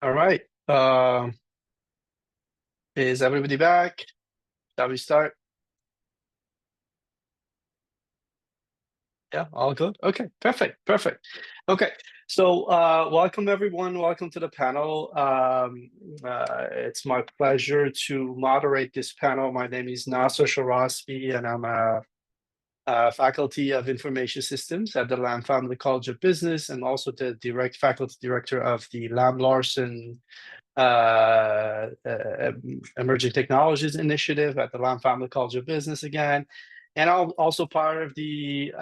All right. Is everybody back? Shall we start? Yeah, all good. Okay, perfect, perfect. Okay, so welcome everyone. Welcome to the panel. It's my pleasure to moderate this panel. My name is Nasser Sharasbi, and I'm a faculty of information systems at the Lam Family College of Business, and also the direct faculty director of the Lam Larson Emerging Technologies Initiative at the Lam Family College of Business again. And I'm also part of the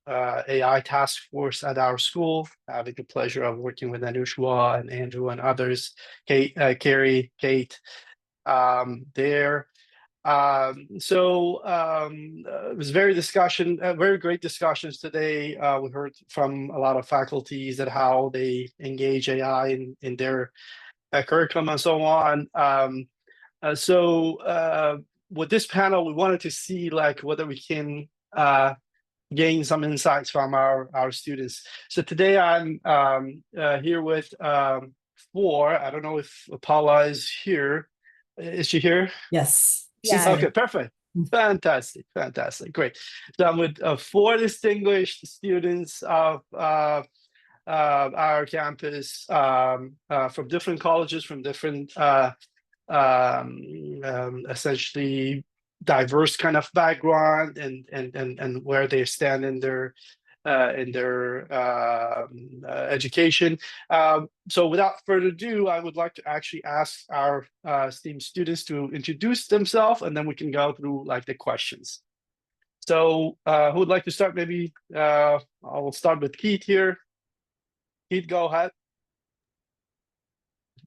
AI task force at our school, having the pleasure of working with Anushwa and Andrew and others, Carrie, Kate, there. It was very great discussions today. We heard from a lot of faculties that how they engage AI in their curriculum and so on. With this panel, we wanted to see like whether we can gain some insights from our students. So today I'm here with four. I don't know if Paula is here. Is she here? Yes. Yes. Okay, perfect. Fantastic, fantastic, great. So I'm with four distinguished students of our campus from different colleges, from different essentially diverse kind of background and where they stand in their education. So without further ado, I would like to actually ask our esteemed students to introduce themselves, and then we can go through like the questions. So who would like to start? Maybe I will start with Keith here. Keith, go ahead.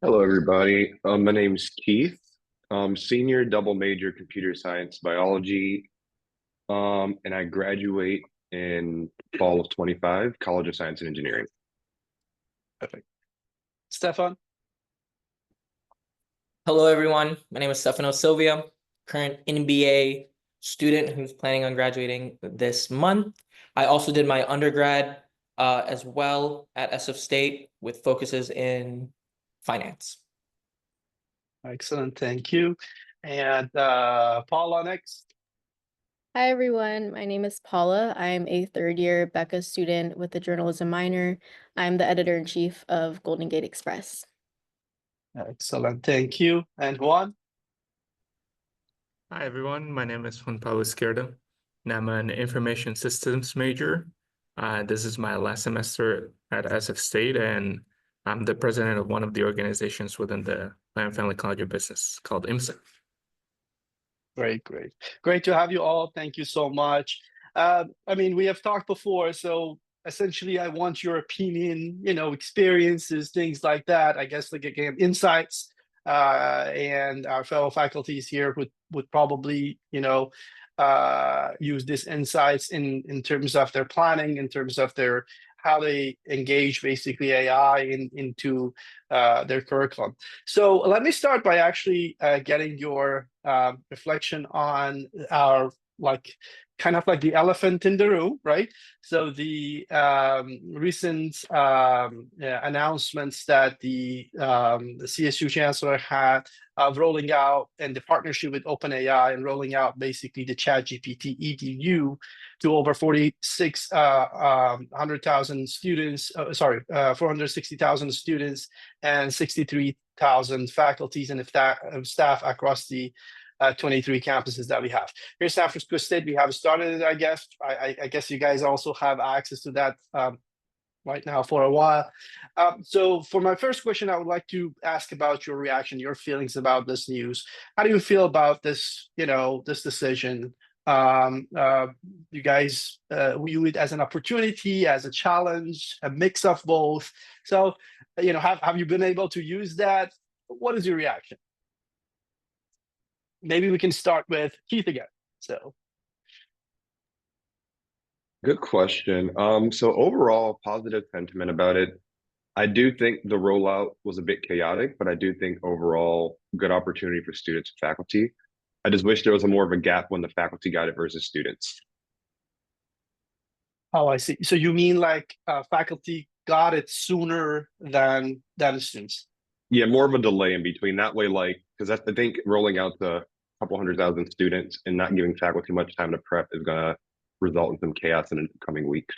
Hello, everybody. My name's Keith. Senior double major computer science biology, and I graduate in fall of 25, College of Science and Engineering. Perfect. Stefan. Hello, everyone. My name is Stefano Silvia, current MBA student who's planning on graduating this month. I also did my undergrad as well at SF State with focuses in finance. Excellent, thank you. And Paula next. Hi, everyone. My name is Paula. I'm a third-year Becca student with a journalism minor. I'm the editor-in-chief of Golden Gate Express. Excellent, thank you. And Juan? Hi, everyone. My name is Juan Pablo Izquierdo, and I'm an information systems major. This is my last semester at SF State, and I'm the president of one of the organizations within the Lam Family College of Business called IMSA. Great, great. Great to have you all. Thank you so much. I mean, we have talked before, so essentially I want your opinion, experiences, things like that. I guess like again, insights, and our fellow faculties here would probably, use these insights in terms of their planning, in terms of their how they engage basically AI into their curriculum. So let me start by actually getting your reflection on our kind of like the elephant in the room, right? So the recent announcements that the CSU chancellor had of rolling out and the partnership with OpenAI and rolling out basically the ChatGPT EDU to over 460,000 students, 460,000 students and 63,000 faculties and staff across the 23 campuses that we have. Here in San Francisco State, we have started it, I guess. I guess you guys also have access to that right now for a while. So for my first question, I would like to ask about your reaction, your feelings about this news. How do you feel about this, this decision? You guys view it as an opportunity, as a challenge, a mix of both. So, have you been able to use that? What is your reaction? Maybe we can start with Keith again. So, Good question. So overall, positive sentiment about it. I do think the rollout was a bit chaotic, but I do think overall good opportunity for students and faculty. I just wish there was more of a gap when the faculty got it versus students. oh, I see. So you mean like faculty got it sooner than the students. Yeah, more of a delay in between. That way, like, because I think rolling out to a couple 100,000 students and not giving faculty much time to prep is gonna result in some chaos in the coming weeks.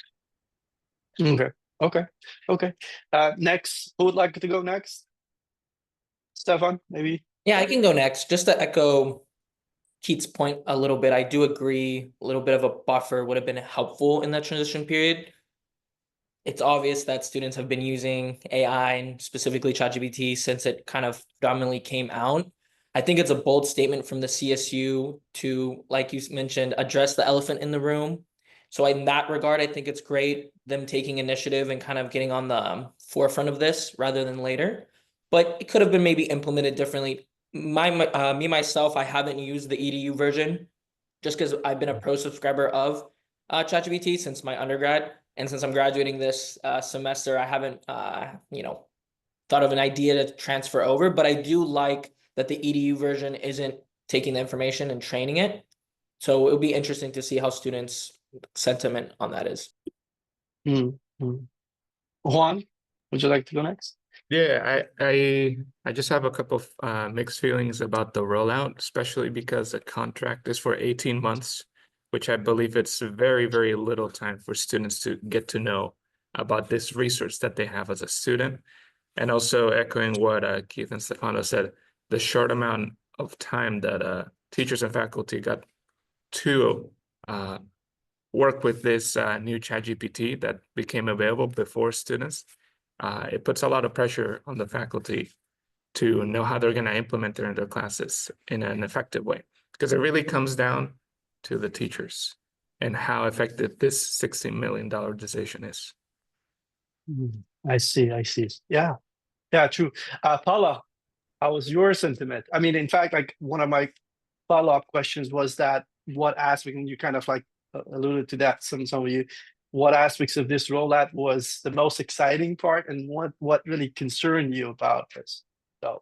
Okay. Okay. Next, who would like to go next? Stefan, maybe. Yeah, I can go next. Just to echo Keith's point a little bit, I do agree a little bit of a buffer would have been helpful in that transition period. It's obvious that students have been using AI and specifically ChatGPT since it kind of predominantly came out. I think it's a bold statement from the CSU to, like you mentioned, address the elephant in the room. So in that regard, I think it's great them taking initiative and kind of getting on the forefront of this rather than later. But it could have been maybe implemented differently. Me myself, I haven't used the EDU version just because I've been a pro subscriber of ChatGPT since my undergrad. And since I'm graduating this semester, I haven't, thought of an idea to transfer over. But I do like that the EDU version isn't taking the information and training it. So it'll be interesting to see how students' sentiment on that is. Juan, would you like to go next? Yeah, I just have a couple of mixed feelings about the rollout, especially because the contract is for 18 months, which I believe it's very, very little time for students to get to know about this research that they have as a student. And also echoing what Keith and Stefano said, the short amount of time that teachers and faculty got to work with this new ChatGPT that became available before students. It puts a lot of pressure on the faculty to know how they're going to implement it in their classes in an effective way, because it really comes down to the teachers and how effective this $16 million decision is. I see. Yeah, true. Paula, how was your sentiment? I mean, in fact, like one of my follow-up questions was that what aspect, and you kind of like alluded to that, some of you, what aspects of this rollout was the most exciting part, and what really concerned you about this? So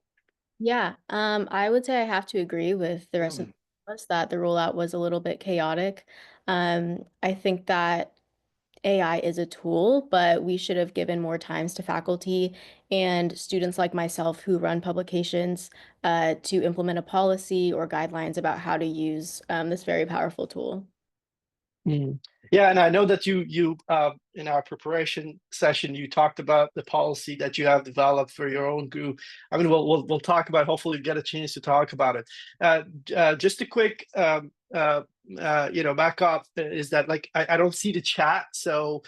Yeah, I would say I have to agree with the rest of us that the rollout was a little bit chaotic. I think that AI is a tool, but we should have given more times to faculty and students like myself who run publications to implement a policy or guidelines about how to use this very powerful tool. Yeah, and I know that you in our preparation session you talked about the policy that you have developed for your own group. I mean, we'll talk about. Hopefully, get a chance to talk about it. Just a quick back up is that like I don't see the chat, so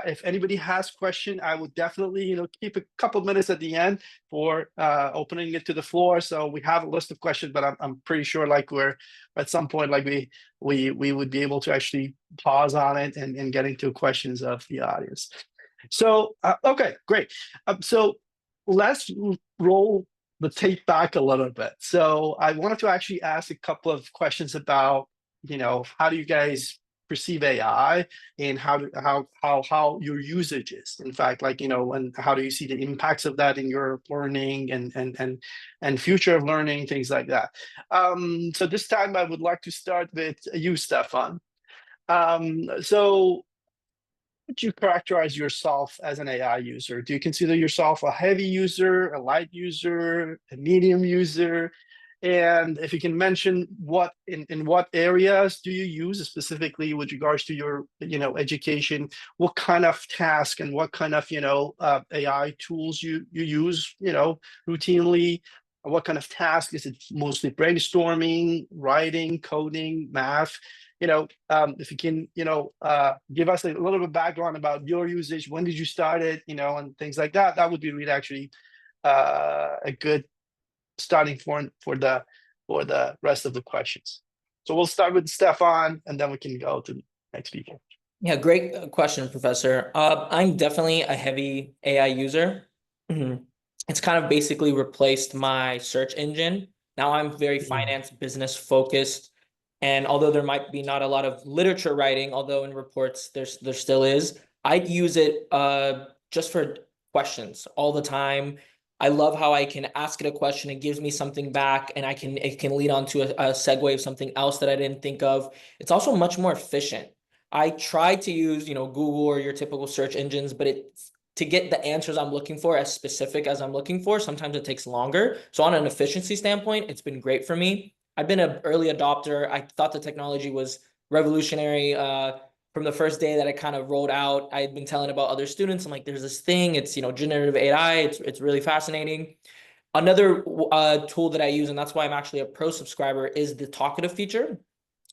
if anybody has question, I would definitely keep a couple minutes at the end for opening it to the floor. So we have a list of questions, but I'm pretty sure like we're at some point like we would be able to actually pause on it and get into questions of the audience. So okay, great. So let's roll the tape back a little bit. So I wanted to actually ask a couple of questions about how do you guys perceive AI and how your usage is. In fact, like and how do you see the impacts of that in your learning and future of learning, things like that. So this time I would like to start with you, Stefan. So would you characterize yourself as an AI user? Do you consider yourself a heavy user, a light user, a medium user? And if you can mention what in what areas do you use specifically with regards to your education, what kind of task and what kind of AI tools you use routinely, what kind of task is it? Mostly brainstorming, writing, coding, math? If you can give us a little bit of background about your usage, when did you start it, and things like that, that would be really actually a good starting point for the rest of the questions. So we'll start with Stefan, and then we can go to the next people. Yeah, great question, Professor. I'm definitely a heavy AI user. It's kind of basically replaced my search engine. Now I'm very finance business focused. And although there might be not a lot of literature writing, although in reports there still is, I use it just for questions all the time. I love how I can ask it a question, it gives me something back, and it can lead on to a segue of something else that I didn't think of. It's also much more efficient. I try to use, Google or your typical search engines, but to get the answers I'm looking for as specific as I'm looking for, sometimes it takes longer. So on an efficiency standpoint, it's been great for me. I've been an early adopter. I thought the technology was revolutionary from the first day that it kind of rolled out. I had been telling about other students, I'm like, there's this thing, it's, you know, generative AI, it's really fascinating. Another tool that I use, and that's why I'm actually a pro subscriber, is the talkative feature.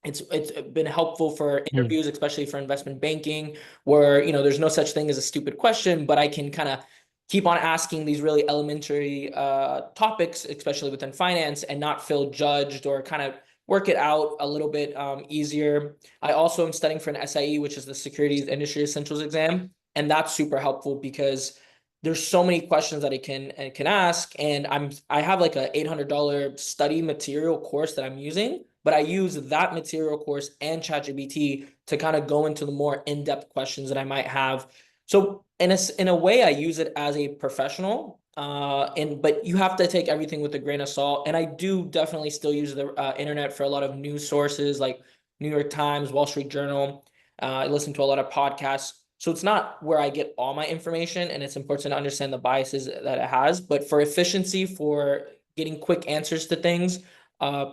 It's been helpful for interviews, especially for investment banking, where, you know, there's no such thing as a stupid question, but I can kind of keep on asking these really elementary topics, especially within finance, and not feel judged, or kind of work it out a little bit easier. I also am studying for an SIE, which is the Securities Industry Essentials exam, and that's super helpful because there's so many questions that I can ask, and I have like a $800 study material course that I'm using, but I use that material course and ChatGPT to kind of go into the more in-depth questions that I might have. So in a way, I use it as a professional, but you have to take everything with a grain of salt. And I do definitely still use the internet for a lot of news sources like New York Times, Wall Street Journal. I listen to a lot of podcasts. So it's not where I get all my information, and it's important to understand the biases that it has. But for efficiency, for getting quick answers to things,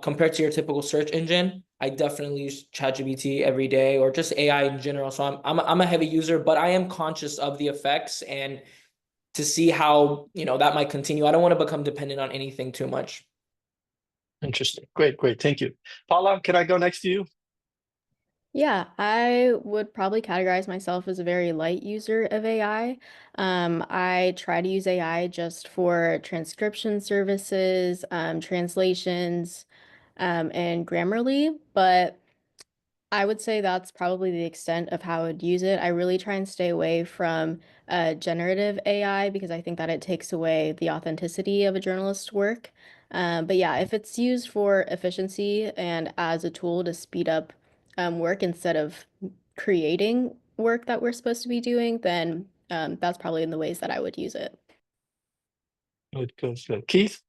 compared to your typical search engine, I definitely use ChatGPT every day, or just AI in general. So I'm a heavy user, but I am conscious of the effects, and to see how, you know, that might continue. I don't want to become dependent on anything too much. Interesting. Great, great. Thank you. Paula, can I go next to you? Yeah, I would probably categorize myself as a very light user of AI. I try to use AI just for transcription services, translations, and Grammarly, but I would say that's probably the extent of how I would use it. I really try and stay away from generative AI because I think that it takes away the authenticity of a journalist's work. But yeah, if it's used for efficiency and as a tool to speed up work instead of creating work that we're supposed to be doing, then that's probably in the ways that I would use it. Good, good, good. Keith?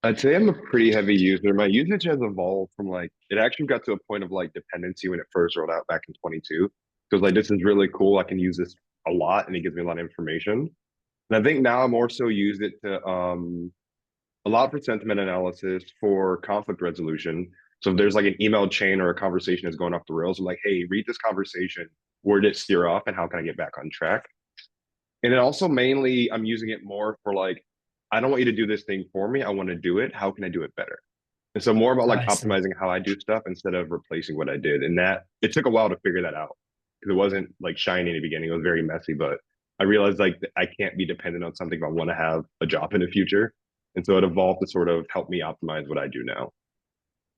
I'd say I'm a pretty heavy user. My usage has evolved from like, it actually got to a point of like dependency when it first rolled out back in 22. Because like, this is really cool. I can use this a lot and it gives me a lot of information. And I think now I more so use it to a lot for sentiment analysis, for conflict resolution. So if there's like an email chain or a conversation that's going off the rails, I'm like, hey, read this conversation. Where did it steer off and how can I get back on track? And then also mainly I'm using it more for like, I don't want you to do this thing for me. I want to do it. How can I do it better? And so more about like I see. optimizing how I do stuff instead of replacing what I did. And that it took a while to figure that out because it wasn't like shiny in the beginning. It was very messy, but I realized like I can't be dependent on something if I want to have a job in the future. And so it evolved to sort of help me optimize what I do now.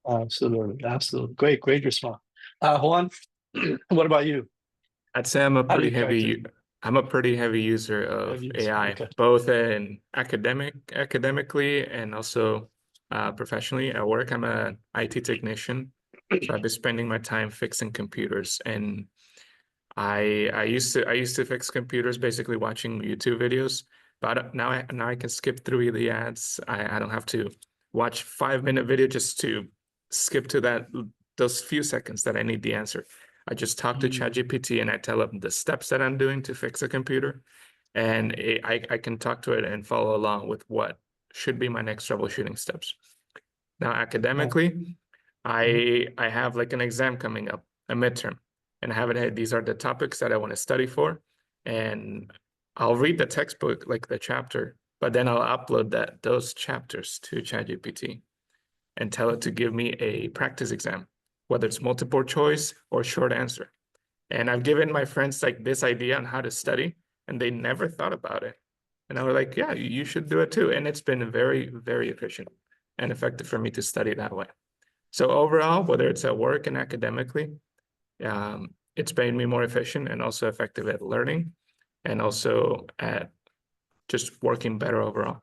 Absolutely, absolutely. Great, great response. Juan, what about you? I'd say I'm a How do pretty you characterize? I'm a pretty heavy user of Heavy user, AI, okay. both in academically and also professionally. At work, I'm an IT technician, so I've been spending my time fixing computers. And I used to fix computers basically watching YouTube videos, but now I can skip through the ads. I don't have to watch 5-minute video just to skip to those few seconds that I need the answer. I just talk to ChatGPT and I tell it the steps that I'm doing to fix a computer, and I can talk to it and follow along with what should be my next troubleshooting steps. Now, academically, I have like an exam coming up, a midterm, and I haven't had, these are the topics that I want to study for, and I'll read the textbook, like the chapter, but then I'll upload those chapters to ChatGPT and tell it to give me a practice exam, whether it's multiple choice or short answer. And I've given my friends like this idea on how to study, and they never thought about it. And I was like, yeah, you should do it too. And it's been very, very efficient and effective for me to study that way. So overall, whether it's at work and academically, it's made me more efficient and also effective at learning, and also at just working better overall.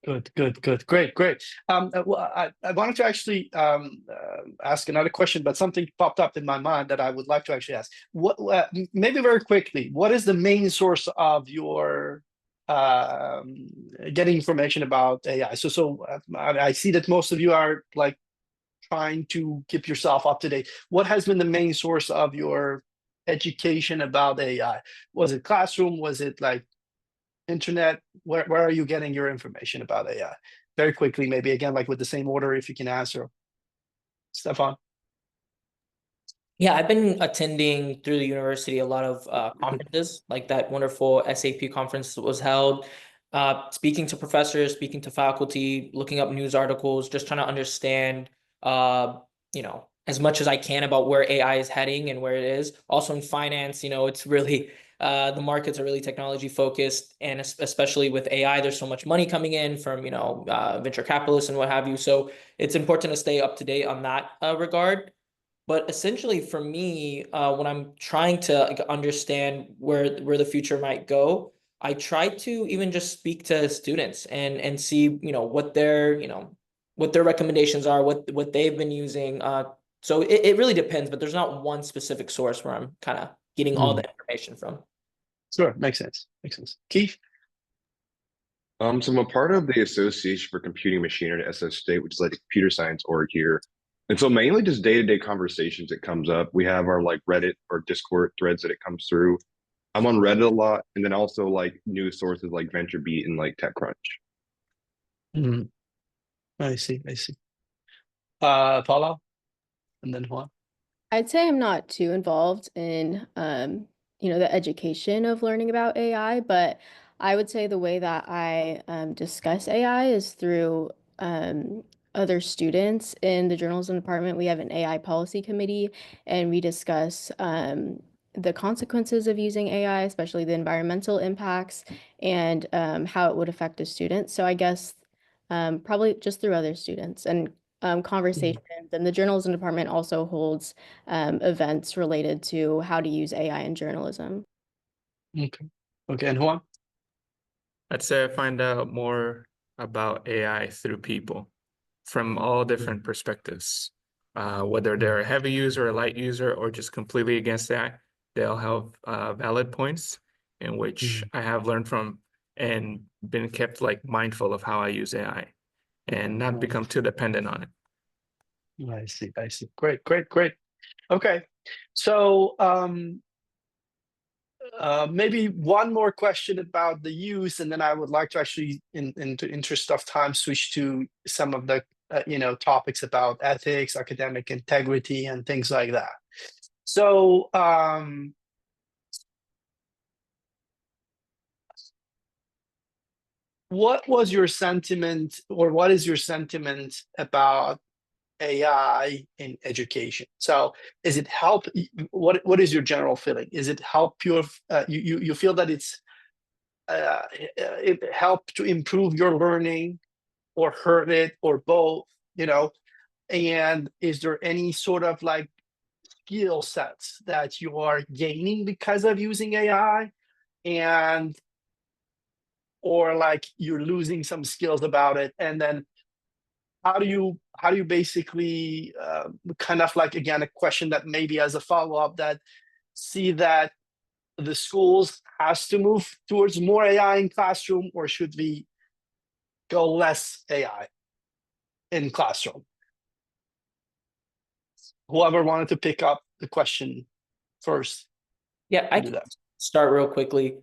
Good, good, good. Great, great. Well, I wanted to actually ask another question, but something popped up in my mind that I would like to actually ask. What, maybe very quickly, what is the main source of your getting information about AI? So I see that most of you are like trying to keep yourself up to date. What has been the main source of your education about AI? Was it classroom? Was it like internet? Where are you getting your information about AI? Very quickly, maybe again, like with the same order, if you can answer. Stefan? Yeah, I've been attending through the university a lot of conferences, like that wonderful SAP conference that was held. Speaking to professors, speaking to faculty, looking up news articles, just trying to understand, as much as I can about where AI is heading and where it is. Also in finance, it's really the markets are really technology focused, and especially with AI, there's so much money coming in from venture capitalists and what have you. So it's important to stay up to date on that regard. But essentially, for me, when I'm trying to understand where the future might go, I try to even just speak to students and see what their recommendations are, what they've been using. So it really depends, but there's not one specific source where I'm kind of getting all the information from. Sure, makes sense. Keith? So I'm a part of the Association for Computing Machinery at SF State, which is like a computer science org here. And so mainly just day-to-day conversations that comes up. We have our like Reddit or Discord threads that it comes through. I'm on Reddit a lot, and then also like news sources like VentureBeat and like TechCrunch. I see. Paula, and then Juan. I'd say I'm not too involved in the education of learning about AI, but I would say the way that I discuss AI is through other students in the journalism department. We have an AI policy committee, and we discuss the consequences of using AI, especially the environmental impacts and how it would affect a student. So I guess probably just through other students and conversations. And the journalism department also holds events related to how to use AI in journalism. Okay, and Juan? I'd say I find out more about AI through people from all different perspectives. Whether they're a heavy user, a light user, or just completely against that, they'll have valid points in which I have learned from and been kept like mindful of how I use AI and not become too dependent on it. I see. Great. Okay, so maybe one more question about the use, and then I would like to actually, in the interest of time, switch to some of the topics about ethics, academic integrity, and things like that. So what was your sentiment, or what is your sentiment about AI in education? So is it help? What is your general feeling? Is it help you? You feel that it helped to improve your learning, or hurt it, or both? And is there any sort of like skill sets that you are gaining because of using AI, or like you're losing some skills about it? And then how do you basically kind of like, again, a question that maybe as a follow-up, that see that the schools has to move towards more AI in classroom, or should we go less AI in classroom? Whoever wanted to pick up the question first. Yeah, I do can that. start real quickly.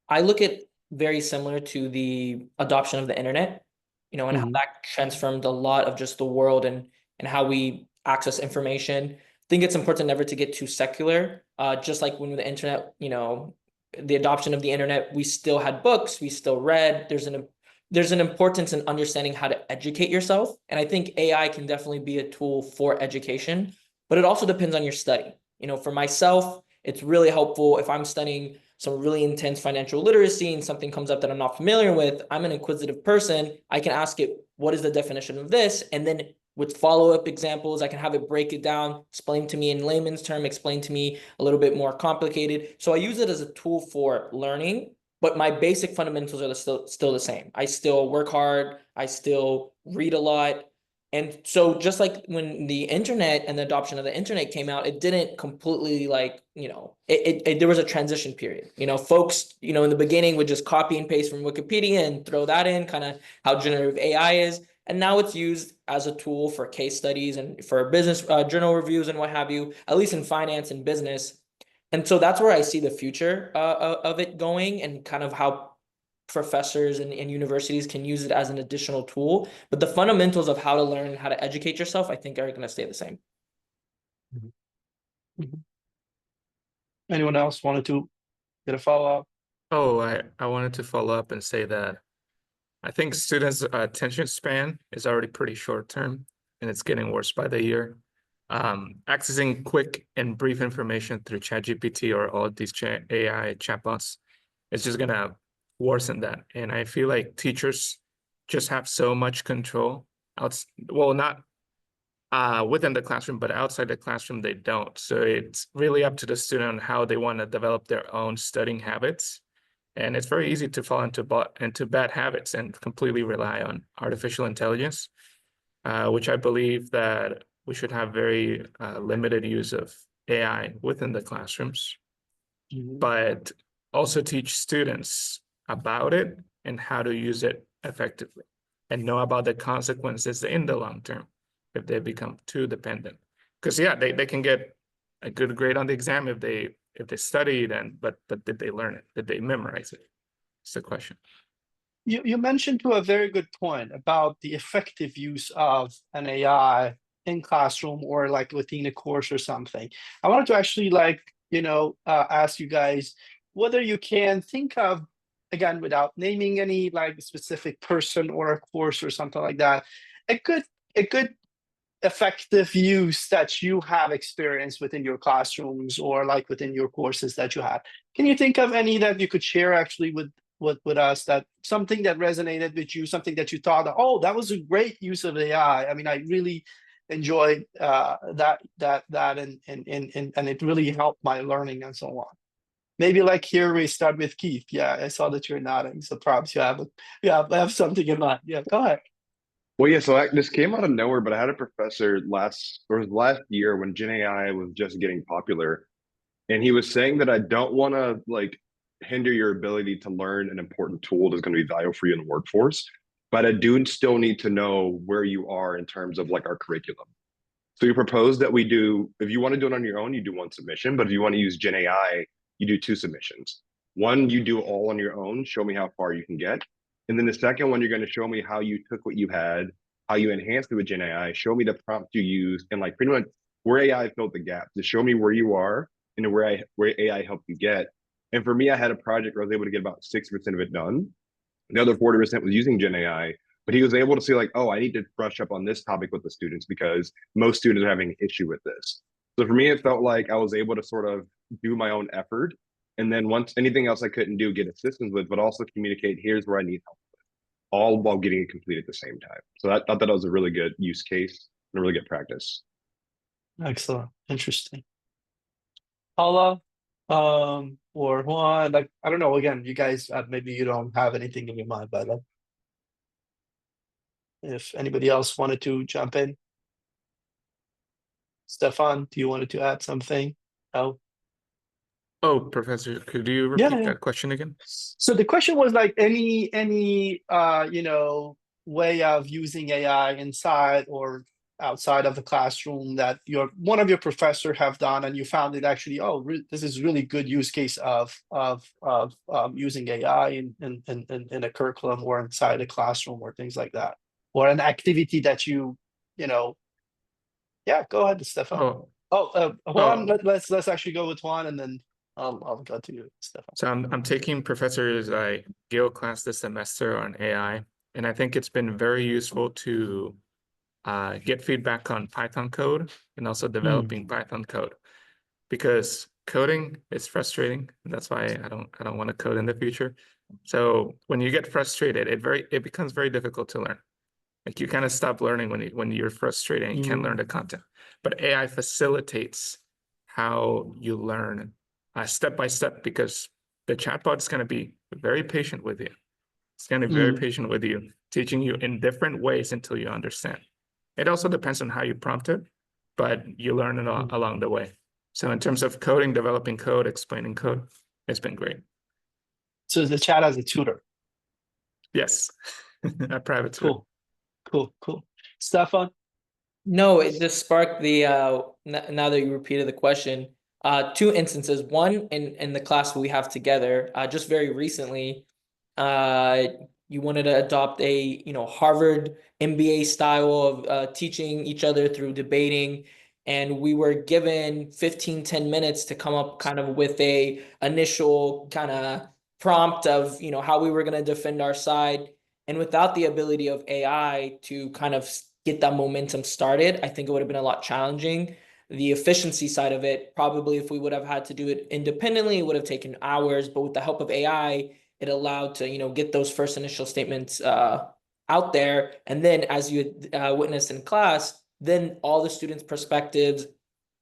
I look at very similar to the adoption of the internet, and how that transformed a lot of just the world and how we access information. I think it's important never to get too secular. Just like when the internet, the adoption of the internet, we still had books, we still read. There's an importance in understanding how to educate yourself. And I think AI can definitely be a tool for education, but it also depends on your study. For myself, it's really helpful if I'm studying some really intense financial literacy and something comes up that I'm not familiar with. I'm an inquisitive person. I can ask it, what is the definition of this? And then with follow-up examples, I can have it break it down, explain to me in layman's term, explain to me a little bit more complicated. So I use it as a tool for learning, but my basic fundamentals are still the same. I still work hard. I still read a lot. And so just like when the internet and the adoption of the internet came out, it didn't completely there was a transition period. Folks, in the beginning would just copy and paste from Wikipedia and throw that in, kind of how generative AI is. And now it's used as a tool for case studies and for business journal reviews and what have you, at least in finance and business. And so that's where I see the future of it going, and kind of how professors and universities can use it as an additional tool. But the fundamentals of how to learn, how to educate yourself, I think are going to stay the same. Anyone else wanted to get a follow-up? Oh, I wanted to follow up and say that I think students' attention span is already pretty short term, and it's getting worse by the year. Accessing quick and brief information through ChatGPT or all of these AI chatbots is just gonna worsen that. And I feel like teachers just have so much control well, not within the classroom, but outside the classroom, they don't. So it's really up to the student on how they want to develop their own studying habits. And it's very easy to fall into bad habits and completely rely on artificial intelligence, which I believe that we should have very limited use of AI within the classrooms, but also teach students about it and how to use it effectively, and know about the consequences in the long term if they become too dependent. Because yeah, they can get a good grade on the exam if they studied, but did they learn it? Did they memorize it? It's the question. You mentioned to a very good point about the effective use of an AI in classroom or like within a course or something. I wanted to actually ask you guys whether you can think of, again, without naming any like specific person or a course or something like that, a good effective use that you have experienced within your classrooms or like within your courses that you had. Can you think of any that you could share actually with us, that something that resonated with you, something that you thought, oh, that was a great use of AI. I mean, I really enjoyed that and it really helped my learning and so on. Maybe like here we start with Keith. Yeah, I saw that you're nodding, so perhaps you have something in mind. Yeah, go ahead. Well, yeah, so this came out of nowhere, but I had a professor last year when Gen AI was just getting popular, and he was saying that I don't want to like hinder your ability to learn an important tool that's going to be valuable for you in the workforce, but I do still need to know where you are in terms of like our curriculum. So you proposed that we do, if you want to do it on your own, you do one submission, but if you want to use Gen AI, you do two submissions. One, you do all on your own, show me how far you can get. And then the second one, you're going to show me how you took what you had, how you enhanced it with Gen AI, show me the prompt you used, and like pretty much where AI filled the gap. To show me where you are and where AI helped you get. And for me, I had a project where I was able to get about 60% of it done. The other 40% was using Gen AI, but he was able to see like, oh, I need to brush up on this topic with the students because most students are having an issue with this. So for me, it felt like I was able to sort of do my own effort. And then once anything else I couldn't do, get assistance with, but also communicate, here's where I need help with, all while getting it complete at the same time. So I thought that was a really good use case and a really good practice. Excellent. Interesting. Paula, or Juan, like, I don't know, again, you guys, maybe you don't have anything in your mind, but like, if anybody else wanted to jump in. Stefan, do you wanted to add something? No? Oh, Professor, could you Yeah, repeat yeah. that question again? So the question was like any way of using AI inside or outside of the classroom that one of your professor have done and you found it actually, this is really good use case of using AI in a curriculum or inside a classroom or things like that, or an activity that yeah, go ahead, Stefan. Juan, Oh. let's actually go with Juan and then I'll go to you, Stefan. So I'm taking Professor's Gale class this semester on AI, and I think it's been very useful to get feedback on Python code and also developing Python code, because coding is frustrating. And that's why I don't want to code in the future. So when you get frustrated, it becomes very difficult to learn. Like you kind of stop learning when you're frustrated and you can't learn the content. But AI facilitates how you learn step by step, because the chatbot is going to be very patient with you. It's going to be very patient with you, teaching you in different ways until you understand. It also depends on how you prompt it, but you learn it along the way. So in terms of coding, developing code, explaining code, it's been great. So the chat as a tutor. Yes, a private tutor. Cool. Stefan? No, it just sparked the now that you repeated the question, two instances. One in the class we have together, just very recently, you wanted to adopt a Harvard MBA style of teaching each other through debating, and we were given 10 minutes to come up kind of with a initial kind of prompt of how we were going to defend our side. And without the ability of AI to kind of get that momentum started, I think it would have been a lot challenging. The efficiency side of it, probably if we would have had to do it independently, it would have taken hours. But with the help of AI, it allowed to get those first initial statements out there. And then, as you witnessed in class, then all the students' perspectives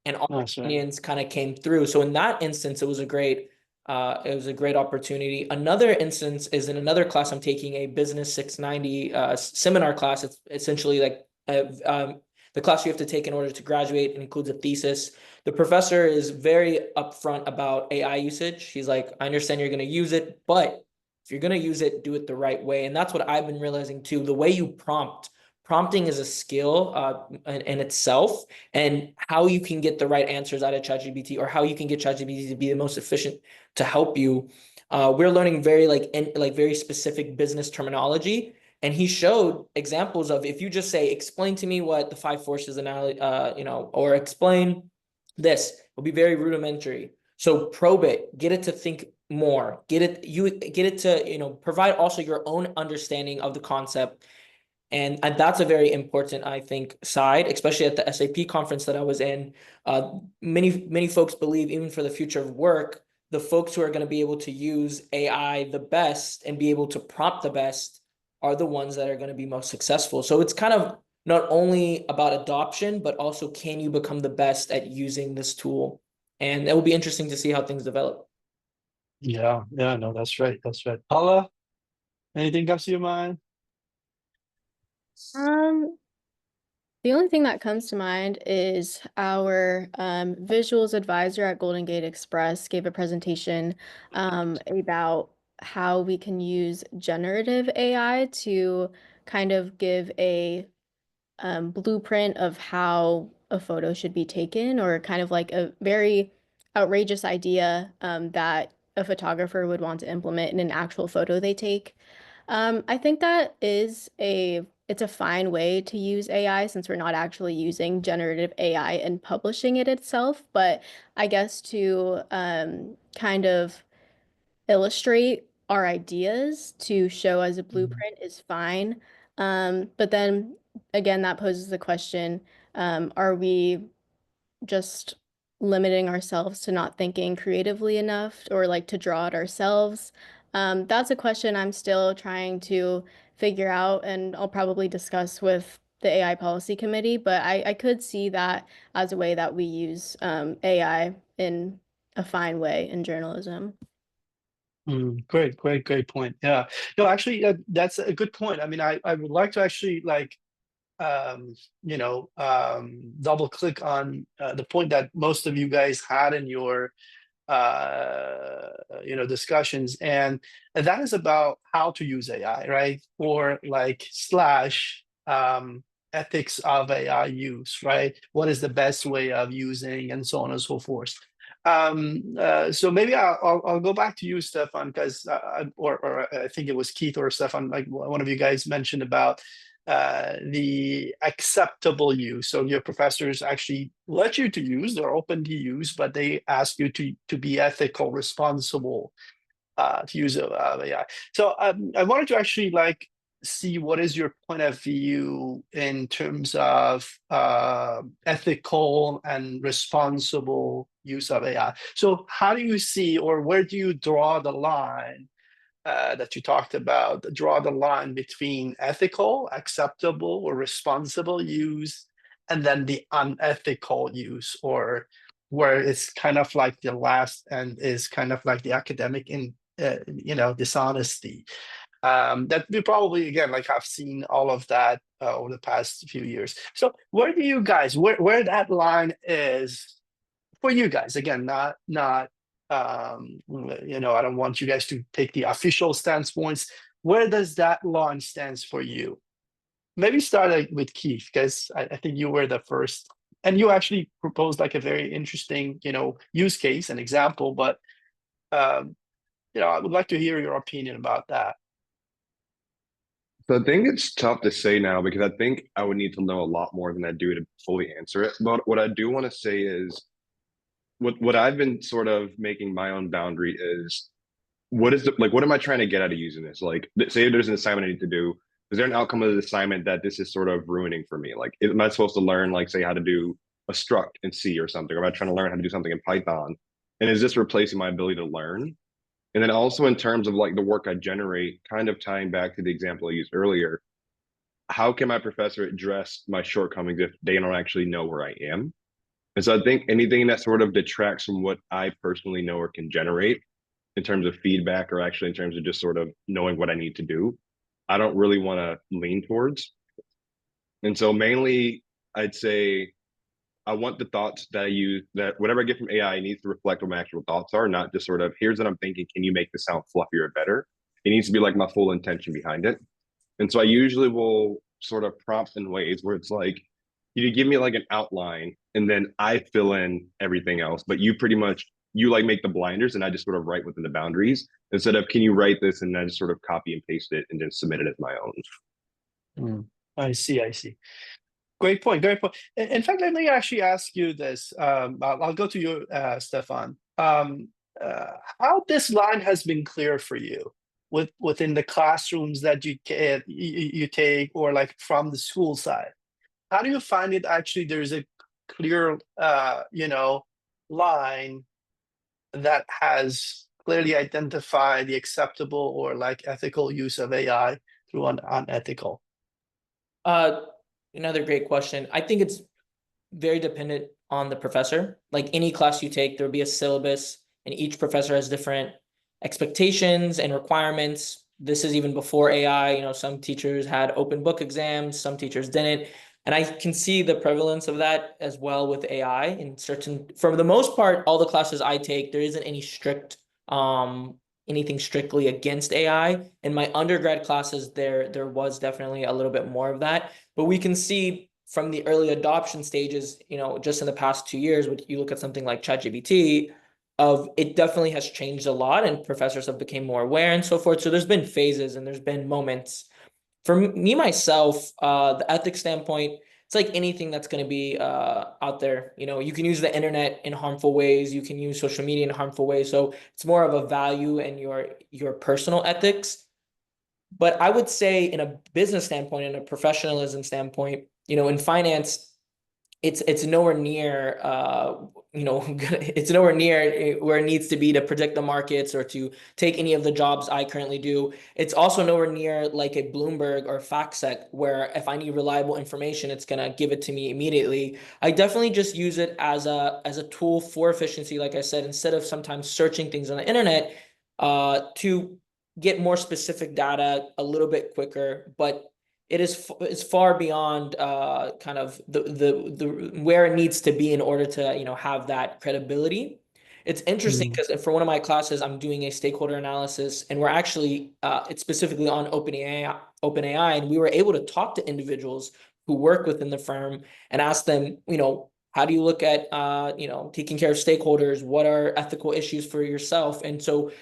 and all That's right. opinions kind of came through. So in that instance, it was a great opportunity. Another instance is in another class I'm taking, a Business 690 seminar class. It's essentially like the class you have to take in order to graduate. It includes a thesis. The professor is very upfront about AI usage. He's like, I understand you're going to use it, but if you're going to use it, do it the right way. And that's what I've been realizing too. The way you prompting is a skill in itself, and how you can get the right answers out of ChatGPT, or how you can get ChatGPT to be the most efficient to help you. We're learning very very specific business terminology. And he showed examples of, if you just say, explain to me what the five forces analogy, or explain this, will be very rudimentary. So probe it, get it to think more, get it to, provide also your own understanding of the concept. And that's a very important, I think, side, especially at the SAP conference that I was in. Many folks believe, even for the future of work, the folks who are going to be able to use AI the best and be able to prompt the best are the ones that are going to be most successful. So it's kind of not only about adoption, but also, can you become the best at using this tool? And it will be interesting to see how things develop. Yeah, no, that's right. Paula, anything comes to your mind? The only thing that comes to mind is our visuals advisor at Golden Gate Express gave a presentation about how we can use generative AI to kind of give a blueprint of how a photo should be taken, or kind of like a very outrageous idea that a photographer would want to implement in an actual photo they take. I think that it's a fine way to use AI, since we're not actually using generative AI and publishing it itself, but I guess to kind of illustrate our ideas to show as a blueprint is fine. But then again, that poses the question, are we just limiting ourselves to not thinking creatively enough, or like to draw it ourselves? That's a question I'm still trying to figure out, and I'll probably discuss with the AI policy committee, but I could see that as a way that we use AI in a fine way in journalism. Great point. Yeah, no, actually, that's a good point. I mean, I would like to actually double click on the point that most of you guys had in your discussions, and that is about how to use AI, right? Or like slash ethics of AI use, right? What is the best way of using, and so on and so forth. So maybe I'll go back to you, Stefan, because or I think it was Keith or Stefan, like one of you guys mentioned about the acceptable use. So your professors actually let you to use, they're open to use, but they ask you to be ethical, responsible to use AI. So I wanted to actually see what is your point of view in terms of ethical and responsible use of AI. So how do you see, or where do you draw the line that you talked about, draw the line between ethical, acceptable, or responsible use, and then the unethical use, or where it's kind of like the last and is kind of like the academic dishonesty? That we probably, again, have seen all of that over the past few years. So where do you guys, where that line is for you guys? Again, not I don't want you guys to take the official standpoints. Where does that line stands for you? Maybe start with Keith, because I think you were the first and you actually proposed like a very interesting, use case and example, but I would like to hear your opinion about that. So I think it's tough to say now because I think I would need to know a lot more than I do to fully answer it. But what I do want to say is what I've been sort of making my own boundary is what am I trying to get out of using this? Like, say there's an assignment I need to do. Is there an outcome of the assignment that this is sort of ruining for me? Like, am I supposed to learn, like, say, how to do a struct in C or something? Or am I trying to learn how to do something in Python? And is this replacing my ability to learn? And then also in terms of like the work I generate, kind of tying back to the example I used earlier, how can my professor address my shortcomings if they don't actually know where I am? And so I think anything that sort of detracts from what I personally know or can generate in terms of feedback or actually in terms of just sort of knowing what I need to do, I don't really want to lean towards. And so mainly I'd say I want the thoughts that I use, that whatever I get from AI needs to reflect what my actual thoughts are, not just sort of, here's what I'm thinking. Can you make this sound fluffier or better? It needs to be like my full intention behind it. And so I usually will sort of prompt in ways where it's like, you give me like an outline and then I fill in everything else, but you pretty much, you like make the blinders and I just sort of write within the boundaries instead of, can you write this? And I just sort of copy and paste it and then submit it as my own. I see. Great point. In fact, let me actually ask you this. I'll go to you, Stefan. How this line has been clear for you within the classrooms that you take, or like from the school side? How do you find it actually there's a clear, line that has clearly identified the acceptable or like ethical use of AI through unethical? Another great question. I think it's very dependent on the professor. Like any class you take, there'll be a syllabus, and each professor has different expectations and requirements. This is even before AI. Some teachers had open book exams, some teachers didn't. And I can see the prevalence of that as well with AI in certain, for the most part, all the classes I take, there isn't any strict anything strictly against AI. In my undergrad classes, there was definitely a little bit more of that. But we can see from the early adoption stages, just in the past 2 years, when you look at something like ChatGPT, it definitely has changed a lot and professors have become more aware and so forth. So there's been phases and there's been moments. For me, myself, the ethics standpoint, it's like anything that's going to be out there. You can use the internet in harmful ways. You can use social media in harmful ways. So it's more of a value and your personal ethics. But I would say in a business standpoint, in a professionalism standpoint, in finance, it's nowhere near it's nowhere near where it needs to be to predict the markets or to take any of the jobs I currently do. It's also nowhere near like a Bloomberg or FactSec where if I need reliable information, it's gonna give it to me immediately. I definitely just use it as a tool for efficiency, like I said, instead of sometimes searching things on the internet to get more specific data a little bit quicker, but it's far beyond kind of the where it needs to be in order to have that credibility. It's interesting because for one of my classes, I'm doing a stakeholder analysis, and we're actually it's specifically on OpenAI, and we were able to talk to individuals who work within the firm and ask them, how do you look at taking care of stakeholders? What are ethical issues for yourself? And so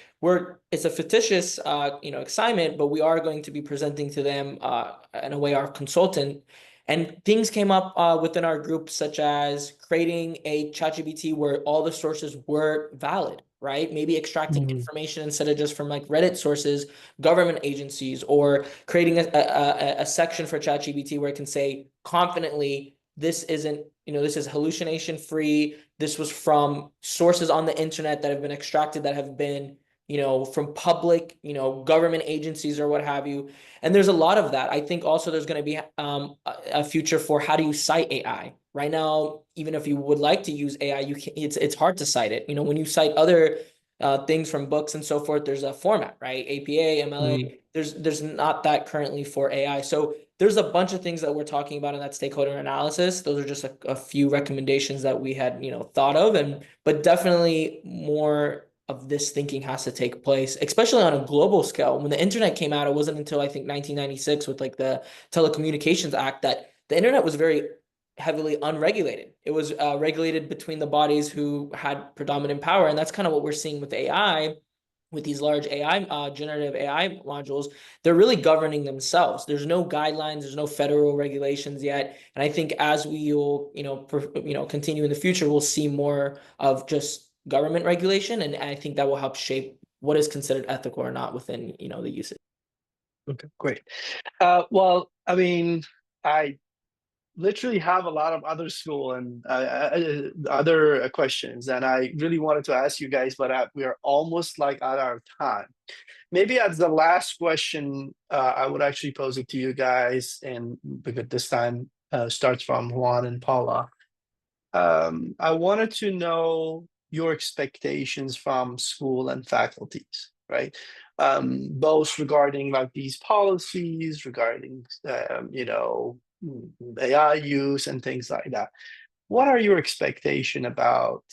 it's a fictitious assignment, but we are going to be presenting to them in a way our consultant. And things came up within our group, such as creating a ChatGPT where all the sources were valid, right? Maybe extracting information instead of just from like Reddit sources, government agencies, or creating a section for ChatGPT where it can say confidently, this isn't, this is hallucination free. This was from sources on the internet that have been extracted, that have been, from public, government agencies or what have you. And there's a lot of that. I think also there's going to be a future for how do you cite AI. Right now, even if you would like to use AI, it's hard to cite it. When you cite other things from books and so forth, there's a format, right? APA, MLA. There's not that currently for AI. So there's a bunch of things that we're talking about in that stakeholder analysis. Those are just a few recommendations that we had, thought of, but definitely more of this thinking has to take place, especially on a global scale. When the internet came out, it wasn't until I think 1996 with like the Telecommunications Act that the internet was very heavily unregulated. It was regulated between the bodies who had predominant power. And that's kind of what we're seeing with AI, with these large AI, generative AI modules. They're really governing themselves. There's no guidelines, there's no federal regulations yet. And I think as we will, continue in the future, we'll see more of just government regulation. And I think that will help shape what is considered ethical or not within, the usage. Okay, great. Well, I mean, I literally have a lot of other school and other questions, and I really wanted to ask you guys, but we are almost like out of time. Maybe as the last question, I would actually pose it to you guys, and because this time starts from Juan and Paula. I wanted to know your expectations from school and faculties, right? Both regarding like these policies, regarding AI use and things like that. What are your expectation about,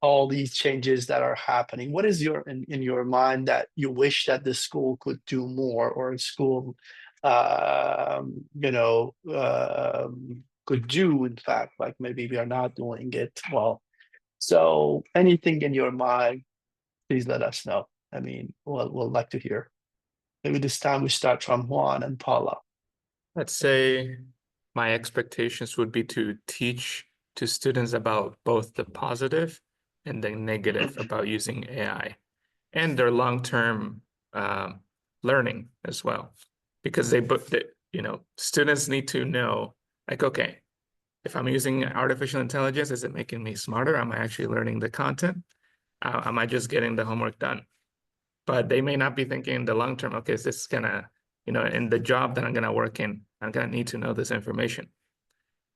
all these changes that are happening? What is in your mind that you wish that the school could do more, or a school could do, in fact, like maybe we are not doing it well? So anything in your mind, please let us know. I mean, we'll like to hear. Maybe this time we start from Juan and Paula. Let's say my expectations would be to teach to students about both the positive and the negative about using AI and their long-term learning as well. Because students need to know, like, okay, if I'm using artificial intelligence, is it making me smarter? Am I actually learning the content? Am I just getting the homework done? But they may not be thinking in the long term, okay, is this gonna, in the job that I'm gonna work in, I'm gonna need to know this information.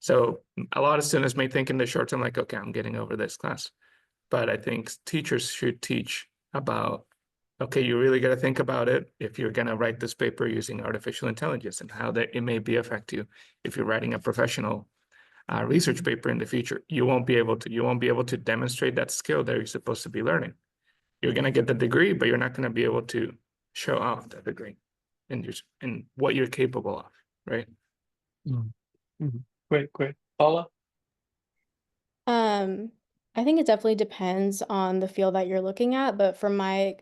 So a lot of students may think in the short term, like, okay, I'm getting over this class. But I think teachers should teach about, okay, you really got to think about it if you're going to write this paper using artificial intelligence and how that it may be affect you if you're writing a professional research paper in the future. You won't be able to demonstrate that skill that you're supposed to be learning. You're going to get the degree, but you're not going to be able to show off that degree and what you're capable of, right? Mm-hmm. Great. Paula? I think it definitely depends on the field that you're looking at, but from my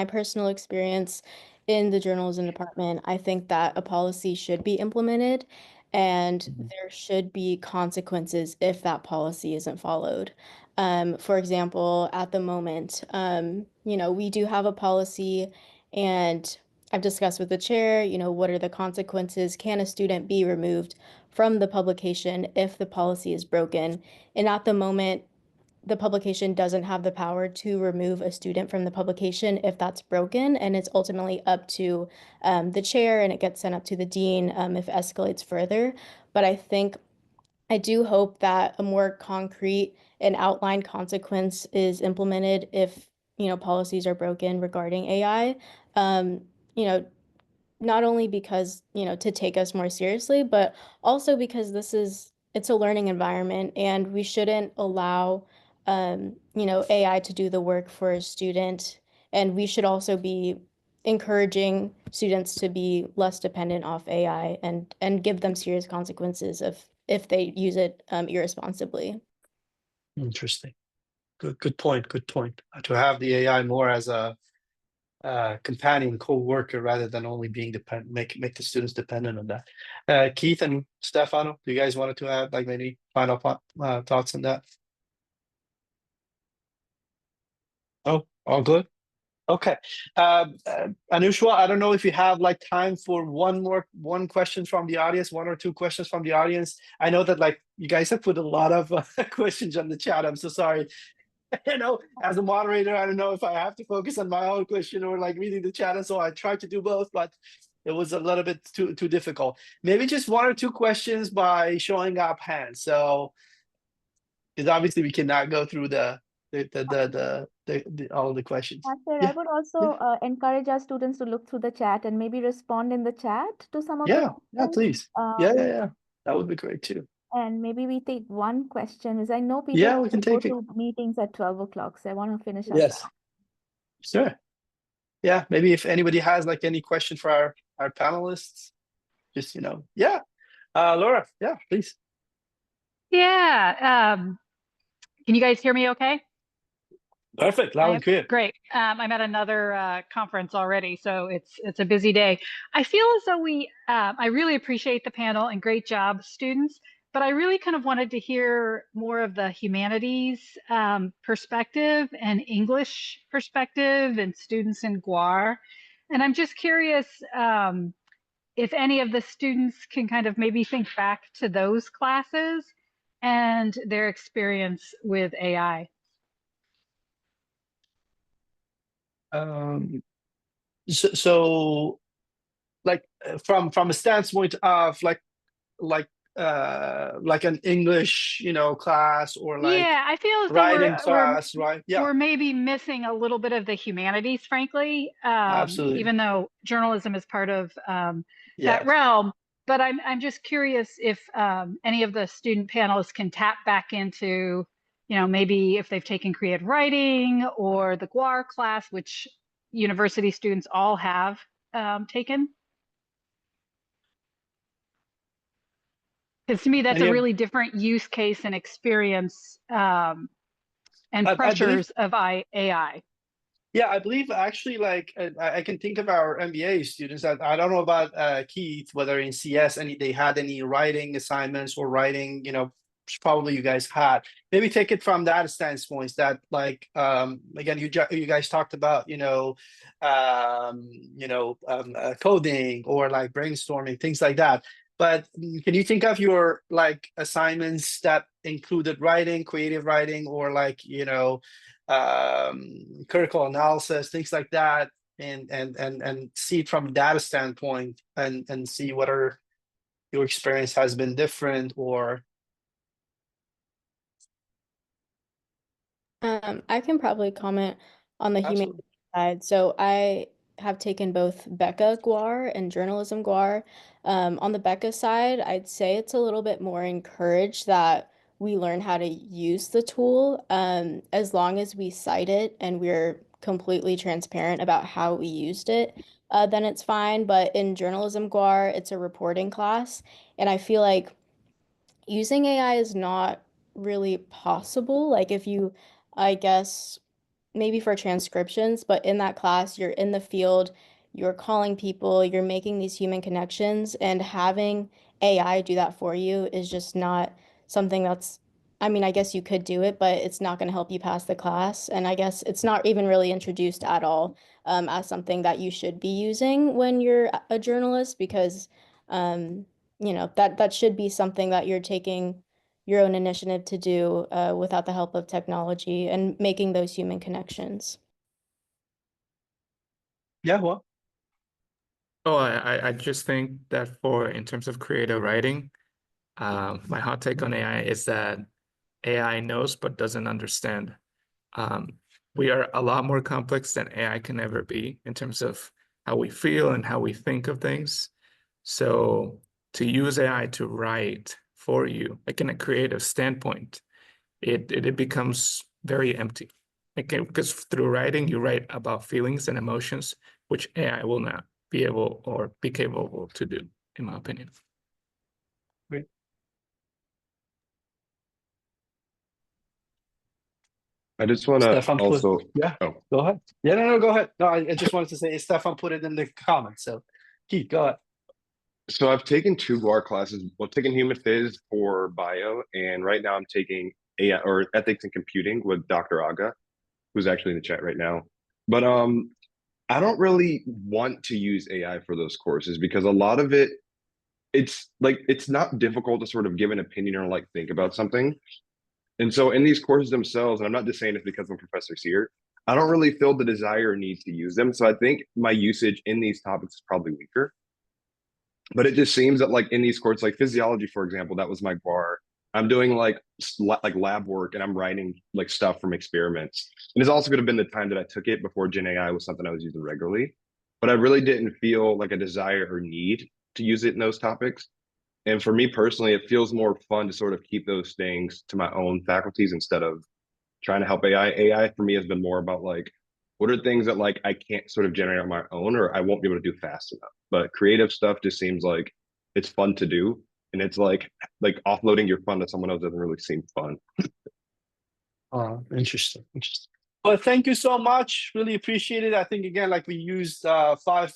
personal experience in the journalism department, I think that a policy should be implemented and there should be consequences if that policy isn't followed. For example, at the moment, we do have a policy, and I've discussed with the chair, what are the consequences? Can a student be removed from the publication if the policy is broken? And at the moment, the publication doesn't have the power to remove a student from the publication if that's broken, and it's ultimately up to the chair, and it gets sent up to the dean if it escalates further. But I do hope that a more concrete and outlined consequence is implemented if, policies are broken regarding AI. You know, not only because, to take us more seriously, but also because it's a learning environment, and we shouldn't allow, AI to do the work for a student. And we should also be encouraging students to be less dependent off AI and give them serious consequences if they use it irresponsibly. Interesting. Good point. To have the AI more as a companion, co-worker, rather than only being make the students dependent on that. Keith and Stefano, do you guys wanted to add like maybe final thoughts on that? Oh, all good. Okay. Anushwa, I don't know if you have like time for one question from the audience, one or two questions from the audience. I know that like you guys have put a lot of questions on the chat. I'm so sorry. As a moderator, I don't know if I have to focus on my own question or like reading the chat, and so I tried to do both, but it was a little bit too difficult. Maybe just one or two questions by showing up hands. So, because obviously we cannot go through all the questions. Sir, Yeah, I would also encourage our students to look through the chat and maybe respond in the chat to some of the yeah, questions. please. Yeah. That would be great too. And maybe we take one question, because I know people Yeah, we can go take it. to meetings at 12 o'clock, so I want to finish up. Yes. Sure. Yeah, maybe if anybody has like any question for our panelists, just yeah. Laura, yeah, please. Yeah. Can you guys hear me okay? Perfect, loud and clear. Great. I'm at another conference already, so it's a busy day. I feel as though I really appreciate the panel and great job, students, but I really kind of wanted to hear more of the humanities perspective and English perspective and students in GUAR. And I'm just curious if any of the students can kind of maybe think back to those classes and their experience with AI. So like from a standpoint of like an English, class, or like Yeah, I feel as though writing class, right? Yeah, we're maybe missing a little bit of the humanities, frankly, absolutely. even though journalism is part of Yeah. that realm. But I'm just curious if any of the student panelists can tap back into, maybe if they've taken creative writing or the GUAR class, which university students all have taken. Because to me, that's Any a of, really different use case and experience and I believe, pressures of AI. yeah, I believe actually, like I can think of our MBA students that I don't know about Keith, whether in CS they had any writing assignments or writing, probably you guys had. Maybe take it from that standpoint that like again you guys talked about coding or like brainstorming, things like that. But can you think of your like assignments that included writing, creative writing, or like critical analysis, things like that, and see it from a data standpoint, and see whether your experience has been different or I can probably comment on the absolutely. humanity side. So I have taken both Becca GUAR and journalism GUAR. On the Becca side, I'd say it's a little bit more encouraged that we learn how to use the tool, as long as we cite it and we're completely transparent about how we used it, then it's fine. But in journalism GUAR, it's a reporting class, and I feel like using AI is not really possible. Like if you, I guess, maybe for transcriptions, but in that class, you're in the field, you're calling people, you're making these human connections, and having AI do that for you is just not something that's, I mean, I guess you could do it, but it's not going to help you pass the class. And I guess it's not even really introduced at all, as something that you should be using when you're a journalist, because um, that should be something that you're taking your own initiative to do, without the help of technology and making those human connections. Yeah, well, Oh, I just think that in terms of creative writing, my hot take on AI is that AI knows but doesn't understand. We are a lot more complex than AI can ever be in terms of how we feel and how we think of things. So to use AI to write for you, like in a creative standpoint, it becomes very empty. Because through writing, you write about feelings and emotions, which AI will not be able or be capable to do, in my opinion. great. I just want to Stefan put, also, yeah, oh, go ahead. Yeah, no, go ahead. No, I just wanted to say Stefan put it in the comments. So Keith, go ahead. so I've taken two GUAR classes. Well, I've taken human phys for bio, and right now I'm taking AI or ethics and computing with Dr. Aga, who's actually in the chat right now. But I don't really want to use AI for those courses because a lot of it, it's not difficult to sort of give an opinion or like think about something. And so in these courses themselves, and I'm not just saying this because I'm professors here, I don't really feel the desire or need to use them. So I think my usage in these topics is probably weaker. But it just seems that like in these courses, like physiology, for example, that was my bar. I'm doing like lab work and I'm writing like stuff from experiments. And it's also going to have been the time that I took it before Gen AI was something I was using regularly. But I really didn't feel like a desire or need to use it in those topics. And for me personally, it feels more fun to sort of keep those things to my own faculties instead of trying to help AI. AI for me has been more about like, what are things that like I can't sort of generate on my own or I won't be able to do fast enough. But creative stuff just seems like it's fun to do. and it's like offloading your fun to someone else doesn't really seem fun. Oh, interesting. Interesting. Well, thank you so much. Really appreciate it. I think again, like we used 5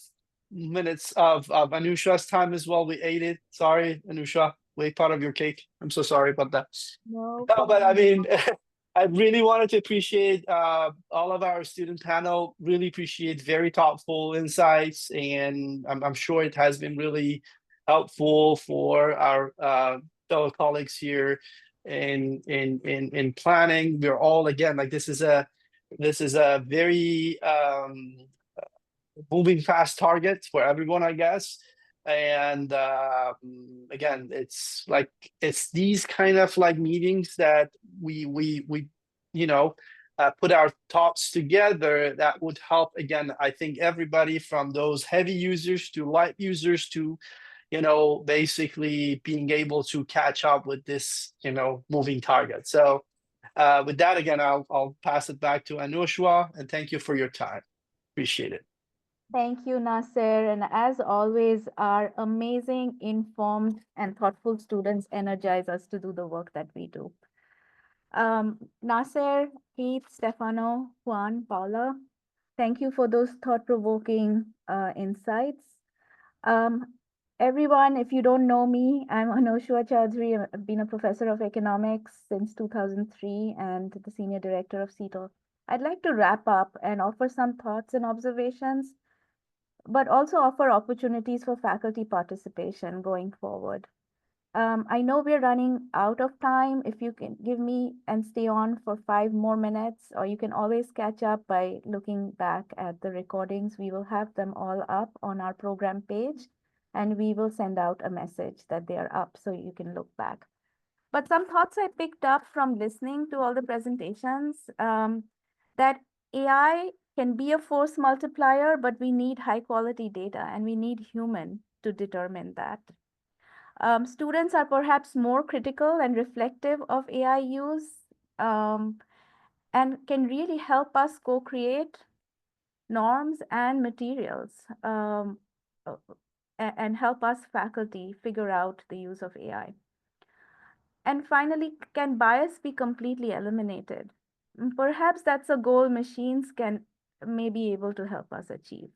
minutes of Anusha's time as well. We ate it. Sorry, Anusha, we ate part of your cake. I'm so sorry about that. No No, but I problem. mean, I really wanted to appreciate all of our student panel. Really appreciate very thoughtful insights, and I'm sure it has been really helpful for our fellow colleagues here in planning. We're all again like this is a very moving fast target for everyone, I guess. And again, it's like it's these kind of like meetings that we you know put our thoughts together that would help. Again, I think everybody from those heavy users to light users to basically being able to catch up with this moving target. So with that, again, I'll pass it back to Anushwa, and thank you for your time. Appreciate it. Thank you, Nasser. And as always, our amazing, informed, and thoughtful students energize us to do the work that we do. Nasser, Keith, Stefano, Juan, Paula, thank you for those thought-provoking insights. Everyone, if you don't know me, I'm Anushwa Chaudhary. I've been a professor of economics since 2003 and the senior director of CETL. I'd like to wrap up and offer some thoughts and observations, but also offer opportunities for faculty participation going forward. I know we're running out of time. If you can give me and stay on for 5 more minutes, or you can always catch up by looking back at the recordings. We will have them all up on our program page, and we will send out a message that they are up so you can look back. But some thoughts I picked up from listening to all the presentations, that AI can be a force multiplier, but we need high quality data and we need human to determine that. Students are perhaps more critical and reflective of AI use, and can really help us co-create norms and materials, uh, and help us faculty figure out the use of AI. And finally, can bias be completely eliminated? Perhaps that's a goal machines may be able to help us achieve.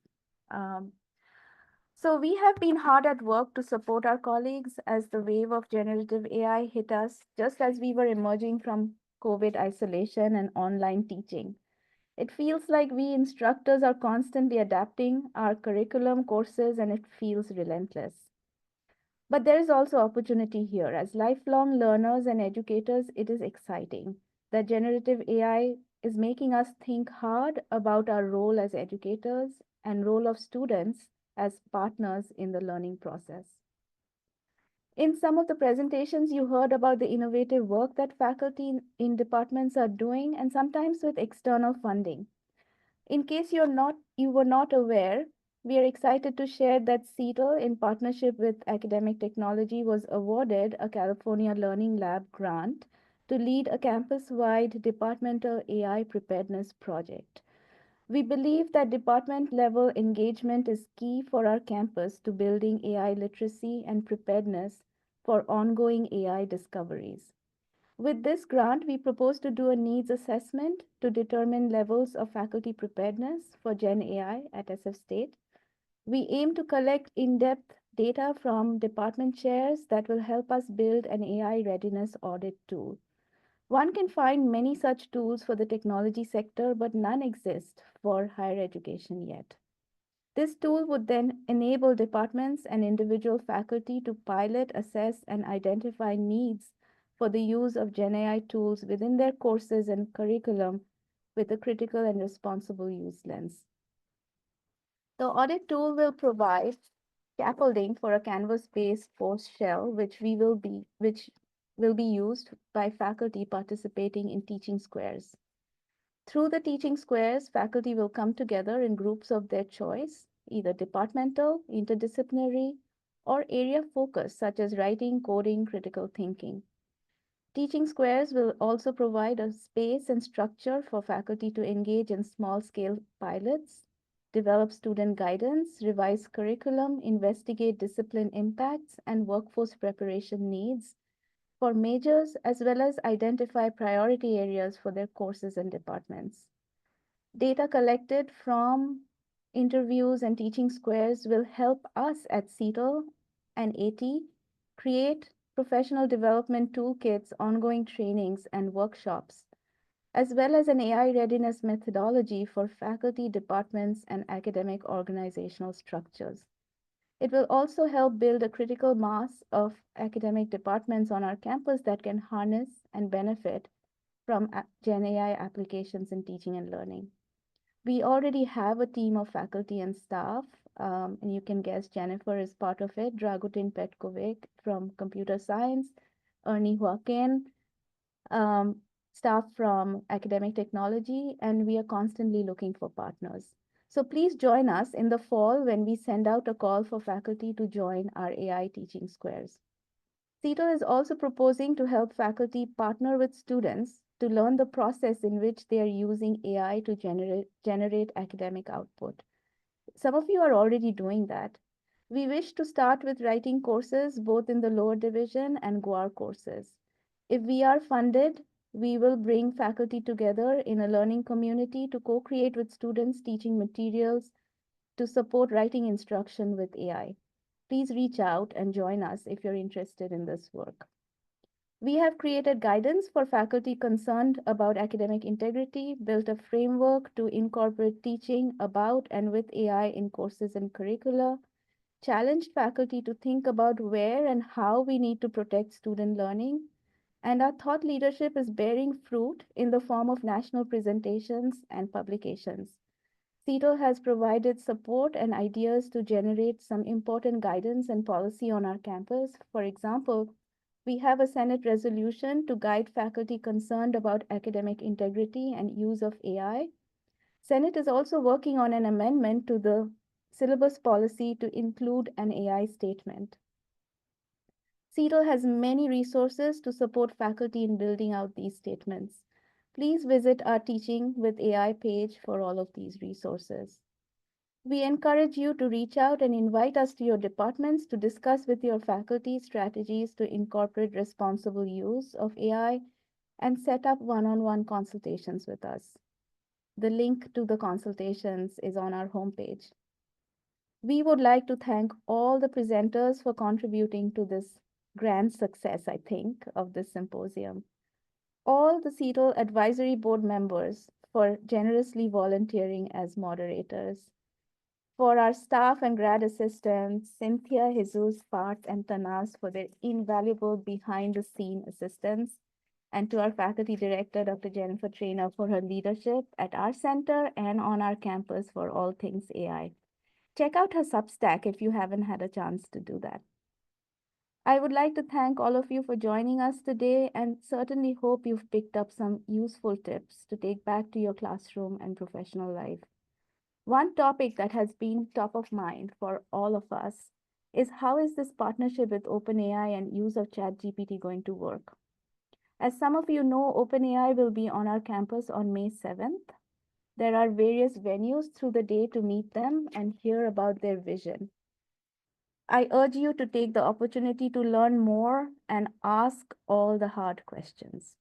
So we have been hard at work to support our colleagues as the wave of generative AI hit us just as we were emerging from COVID isolation and online teaching. It feels like we instructors are constantly adapting our curriculum courses, and it feels relentless. But there is also opportunity here. As lifelong learners and educators, it is exciting that generative AI is making us think hard about our role as educators and role of students as partners in the learning process. In some of the presentations, you heard about the innovative work that faculty in departments are doing, and sometimes with external funding. In case you were not aware, we are excited to share that CETL, in partnership with Academic Technology, was awarded a California Learning Lab grant to lead a campus-wide departmental AI preparedness project. We believe that department-level engagement is key for our campus to building AI literacy and preparedness for ongoing AI discoveries. With this grant, we propose to do a needs assessment to determine levels of faculty preparedness for Gen AI at SF State. We aim to collect in-depth data from department chairs that will help us build an AI readiness audit tool. One can find many such tools for the technology sector, but none exist for higher education yet. This tool would then enable departments and individual faculty to pilot, assess, and identify needs for the use of Gen AI tools within their courses and curriculum with a critical and responsible use lens. The audit tool will provide scaffolding for a Canvas-based course shell, which will be used by faculty participating in teaching squares. Through the teaching squares, faculty will come together in groups of their choice, either departmental, interdisciplinary, or area focused, such as writing, coding, critical thinking. Teaching squares will also provide a space and structure for faculty to engage in small-scale pilots develop student guidance, revise curriculum, investigate discipline impacts and workforce preparation needs for majors, as well as identify priority areas for their courses and departments. Data collected from interviews and teaching squares will help us at CETL and AT create professional development toolkits, ongoing trainings, and workshops, as well as an AI readiness methodology for faculty, departments, and academic organizational structures. It will also help build a critical mass of academic departments on our campus that can harness and benefit from Gen AI applications in teaching and learning. We already have a team of faculty and staff, and you can guess Jennifer is part of it, Dragutin Petkovic from computer science, Ernie Joaquin, staff from academic technology, and we are constantly looking for partners. So please join us in the fall when we send out a call for faculty to join our AI teaching squares. CETL is also proposing to help faculty partner with students to learn the process in which they are using AI to generate academic output. Some of you are already doing that. We wish to start with writing courses both in the lower division and GUAR courses. If we are funded, we will bring faculty together in a learning community to co-create with students teaching materials to support writing instruction with AI. Please reach out and join us if you're interested in this work. We have created guidance for faculty concerned about academic integrity, built a framework to incorporate teaching about and with AI in courses and curricula, challenged faculty to think about where and how we need to protect student learning, and our thought leadership is bearing fruit in the form of national presentations and publications. CETL has provided support and ideas to generate some important guidance and policy on our campus. For example, we have a Senate resolution to guide faculty concerned about academic integrity and use of AI. Senate is also working on an amendment to the syllabus policy to include an AI statement. CETL has many resources to support faculty in building out these statements. Please visit our Teaching with AI page for all of these resources. We encourage you to reach out and invite us to your departments to discuss with your faculty strategies to incorporate responsible use of AI and set up one-on-one consultations with us. The link to the consultations is on our homepage. We would like to thank all the presenters for contributing to this grand success, I think, of this symposium. All the CETL advisory board members for generously volunteering as moderators. For our staff and grad assistants, Cynthia, Jesus, Parth, and Tanas for their invaluable behind-the-scene assistance. And to our faculty director, Dr. Jennifer Trainer, for her leadership at our center and on our campus for all things AI. Check out her Substack if you haven't had a chance to do that. I would like to thank all of you for joining us today and certainly hope you've picked up some useful tips to take back to your classroom and professional life. One topic that has been top of mind for all of us is how is this partnership with OpenAI and use of ChatGPT going to work? As some of you know, OpenAI will be on our campus on May 7th. There are various venues through the day to meet them and hear about their vision. I urge you to take the opportunity to learn more and ask all the hard questions.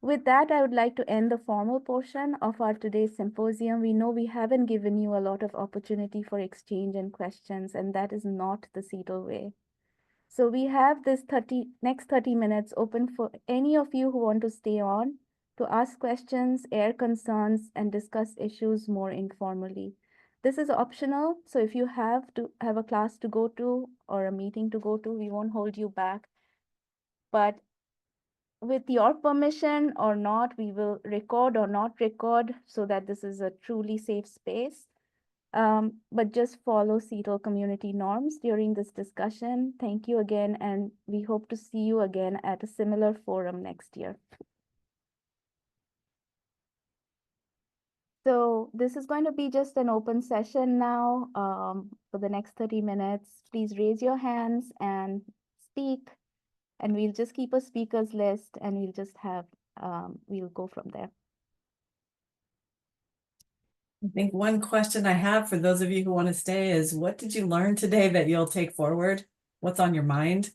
With that, I would like to end the formal portion of our today's symposium. We know we haven't given you a lot of opportunity for exchange and questions, and that is not the CETL way. So we have this next 30 minutes open for any of you who want to stay on to ask questions, air concerns, and discuss issues more informally. This is optional, so if you have a class to go to or a meeting to go to, we won't hold you back. But with your permission or not, we will record or not record so that this is a truly safe space. But just follow CETL community norms during this discussion. Thank you again, and we hope to see you again at a similar forum next year. So this is going to be just an open session now for the next 30 minutes. Please raise your hands and speak, and we'll just keep a speakers list and we'll just have, we'll go from there. I think one question I have for those of you who want to stay is, what did you learn today that you'll take forward? What's on your mind?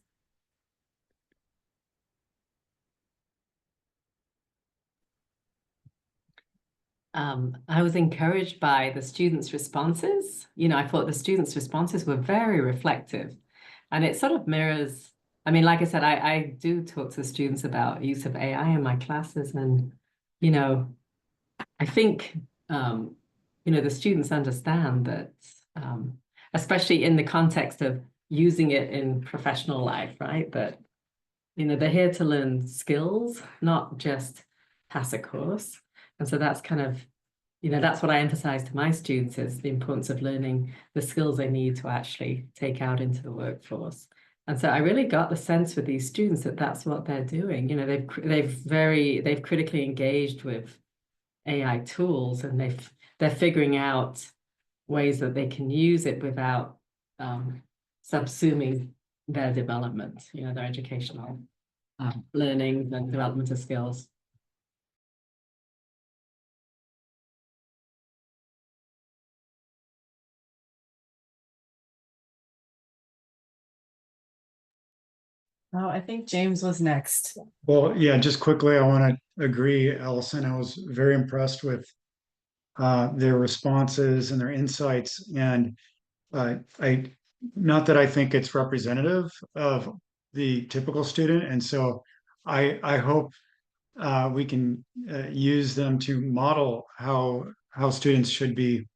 I was encouraged by the students' responses. You know, I thought the students' responses were very reflective, and it sort of mirrors. I mean, like I said, I do talk to students about use of AI in my classes, and you know, I think the students understand that, especially in the context of using it in professional life, right? That they're here to learn skills, not just pass a course, and so that's kind of that's what I emphasize to my students, is the importance of learning the skills they need to actually take out into the workforce. And so I really got the sense with these students that that's what they're doing. They've critically engaged with AI tools, and they're figuring out ways that they can use it without subsuming their development, their educational learning and development of skills. Oh, I think James was next. Well, yeah, just quickly, I want to agree, Allison. I was very impressed with their responses and their insights. And I, not that I think it's representative of the typical student. And so I hope we can use them to model how students should be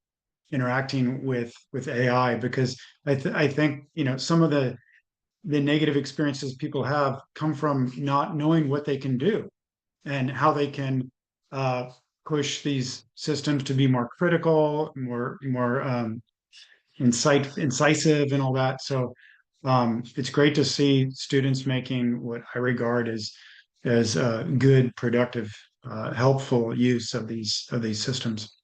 interacting with AI, because I think some of the negative experiences people have come from not knowing what they can do and how they can uh, push these systems to be more critical, more incisive, and all that. So it's great to see students making what I regard as good, productive, helpful use of these systems.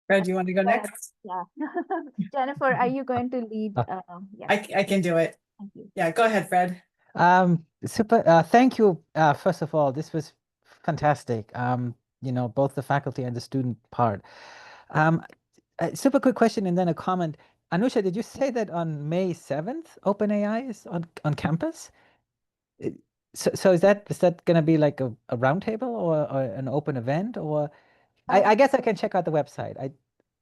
Fred, you want to go Fred, next? yeah. Jennifer, are you going to lead? Yeah, I can do it. thank you. Yeah, go ahead, Fred. Super. Thank you. First of all, this was fantastic. Both the faculty and the student part. A super quick question and then a comment. Anusha, did you say that on May 7th, OpenAI is on campus? So is that going to be like a roundtable or an open event, or I guess I can check out the website.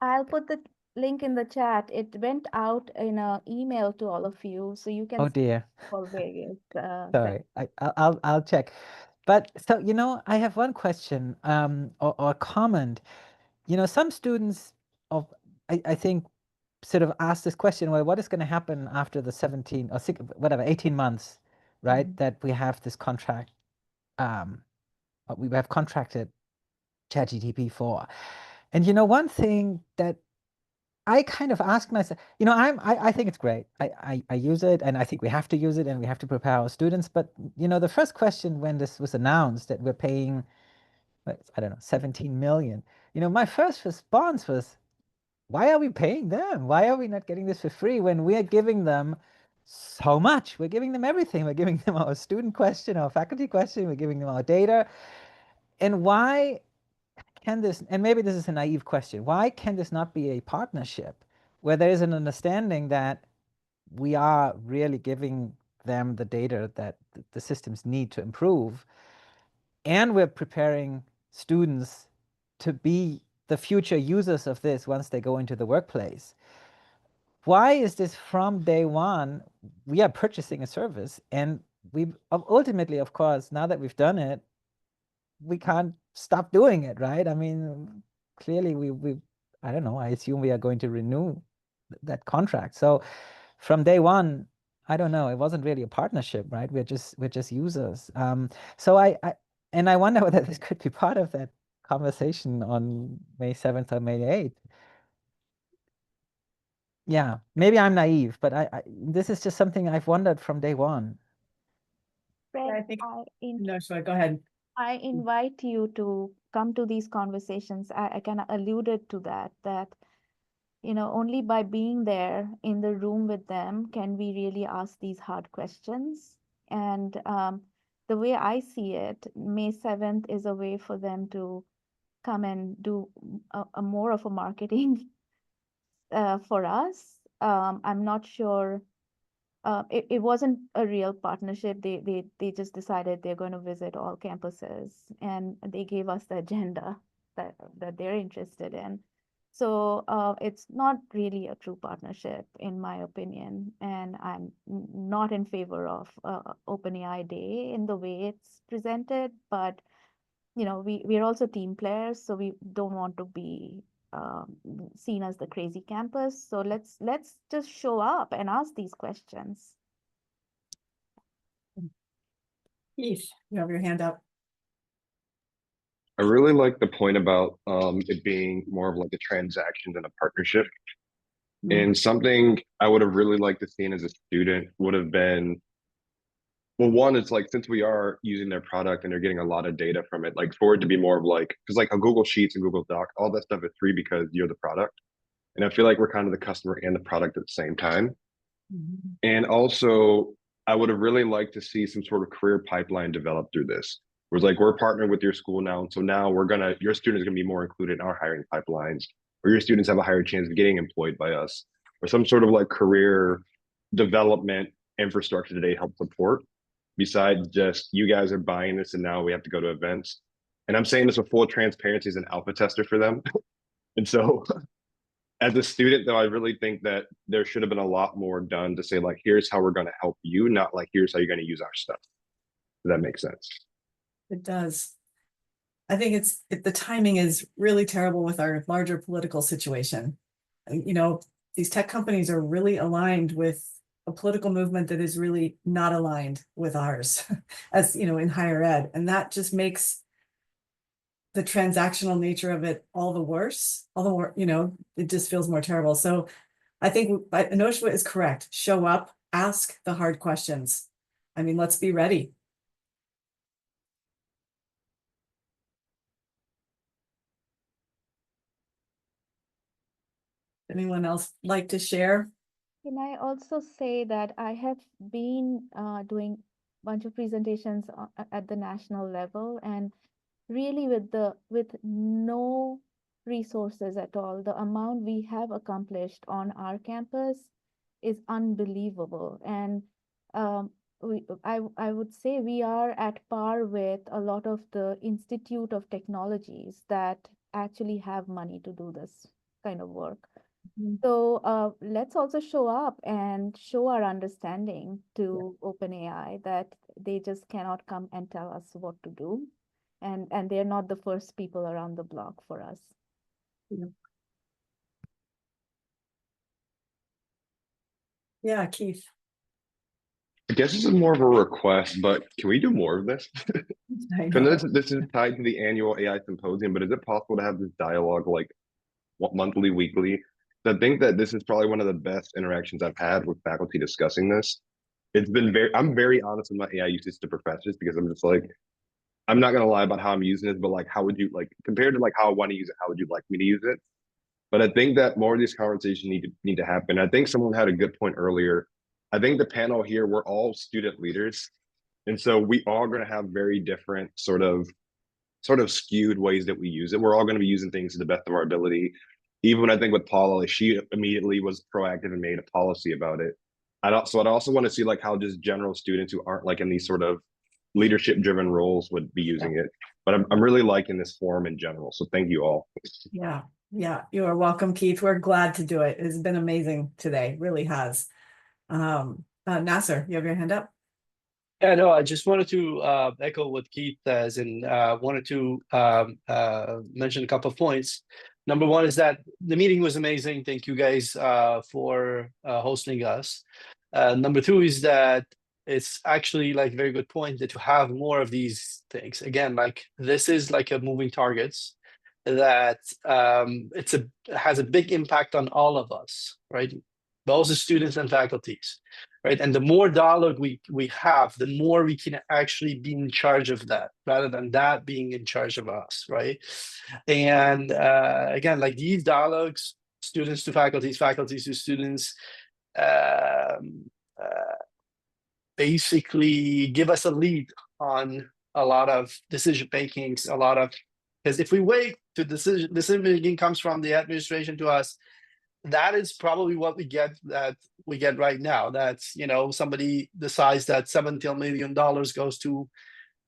I'll put the link in the chat. It went out in an email to all of you, so you can Oh see dear. for various Sorry, I'll check. But so I have one question or comment. Some students of I think sort of ask this question, well, what is going to happen after the 17 or 18 months, right? That we have this contract, we have contracted ChatGPT for. And one thing that I kind of ask myself, I think it's great. I use it, and I think we have to use it, and we have to prepare our students. But the first question when this was announced that we're paying, I don't know, 17 million, my first response was, why are we paying them? Why are we not getting this for free when we are giving them so much? We're giving them everything. We're giving them our student question, our faculty question. We're giving them our data. And why can this, and maybe this is a naive question, why can this not be a partnership where there is an understanding that we are really giving them the data that the systems need to improve, and we're preparing students to be the future users of this once they go into the workplace? Why is this from day one? We are purchasing a service, and we ultimately, of course, now that we've done it, we can't stop doing it, right? I mean, clearly we I don't know, I assume we are going to renew that contract. So from day one, I don't know, it wasn't really a partnership, right? We're just users. So I wonder whether this could be part of that conversation on May 7th or May 8th. Yeah, maybe I'm naive, but this is just something I've wondered from day one. Fred, I think no, sure, go ahead. I invite you to come to these conversations. I kind of alluded to that only by being there in the room with them can we really ask these hard questions. And the way I see it, May 7th is a way for them to come and do a more of a marketing for us. I'm not sure. It wasn't a real partnership. They just decided they're going to visit all campuses, and they gave us the agenda that they're interested in. So it's not really a true partnership, in my opinion, and I'm not in favor of OpenAI Day in the way it's presented. But we're also team players, so we don't want to be seen as the crazy campus. So let's just show up and ask these questions. Keith, you have your hand up. I really like the point about it being more of like a transaction than a partnership. And something I would have really liked to see as a student would have been, well, one, it's like since we are using their product and they're getting a lot of data from it, like for it to be more of like, because like a Google Sheets and Google Doc, all that stuff is free because you're the product. And I feel like we're kind of the customer and the product at the same time. And also, I would have really liked to see some sort of career pipeline develop through this. Where it's like we're partnering with your school now, and so now your students gonna be more included in our hiring pipelines, or your students have a higher chance of getting employed by us, or some sort of like career development infrastructure that they help support. Besides just you guys are buying this and now we have to go to events. And I'm saying this with full transparency as an alpha tester for them. And so as a student, though, I really think that there should have been a lot more done to say, like, here's how we're going to help you, not like, here's how you're going to use our stuff. Does that make sense? It does. I think the timing is really terrible with our larger political situation. These tech companies are really aligned with a political movement that is really not aligned with ours, as in higher ed. And that just makes the transactional nature of it all the worse, all the more, it just feels more terrible. So I think Anoshwa is correct. Show up, ask the hard questions. I mean, let's be ready. Anyone else like to share? Can I also say that I have been doing a bunch of presentations at the national level, and really with no resources at all, the amount we have accomplished on our campus is unbelievable. And I would say we are at par with a lot of the Institute of Technologies that actually have money to do this kind of work. So let's also show up and show our understanding to OpenAI that they just cannot come and tell us what to do. And they're not the first people around the block for us. Yeah, Keith. I guess this is more of a request, but can we do more of this? I know. This is tied to the annual AI symposium, but is it possible to have this dialogue like monthly, weekly? I think that this is probably one of the best interactions I've had with faculty discussing this. I'm very honest with my AI usage to professors because I'm just like, I'm not gonna lie about how I'm using it, but like, how would you like compared to like how I want to use it? How would you like me to use it? But I think that more of these conversations need to happen. I think someone had a good point earlier. I think the panel here, we're all student leaders, and so we all going to have very different sort of skewed ways that we use it. We're all going to be using things to the best of our ability. Even I think with Paula, like, she immediately was proactive and made a policy about it. I'd also want to see like how just general students who aren't like in these sort of leadership driven roles would be using it. But I'm really liking this forum in general. So thank you all. Yeah, you are welcome, Keith. We're glad to do it. It's been amazing today, really has. Nasser, you have your hand up? Yeah, no, I just wanted to echo what Keith says, and wanted to mention a couple of points. Number one is that the meeting was amazing. Thank you guys for hosting us. Number two is that it's actually like a very good point that to have more of these things. Again, like this is like a moving targets that has a big impact on all of us, right? Both the students and faculties, right? And the more dialogue we have, the more we can actually be in charge of that, rather than that being in charge of us, right? And again, like these dialogues students to faculties, faculties to students, um, basically give us a lead on a lot of decision makings, a lot of, because if we wait to decision making comes from the administration to us, that is probably what we get right now. That's, somebody decides that $17 million goes to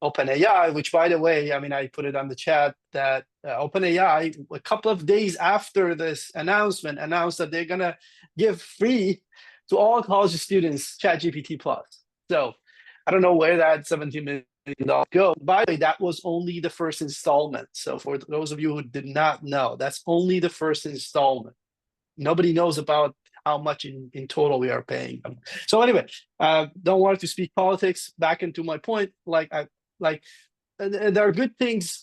OpenAI, which, by the way, I mean, I put it on the chat that OpenAI, a couple of days after this announcement, announced that they're gonna give free to all college students ChatGPT Plus. So I don't know where that $17 million go. By the way, that was only the first installment. So for those of you who did not know, that's only the first installment. Nobody knows about how much in total we are paying them. So anyway, don't want to speak politics. Back into my point, there are good things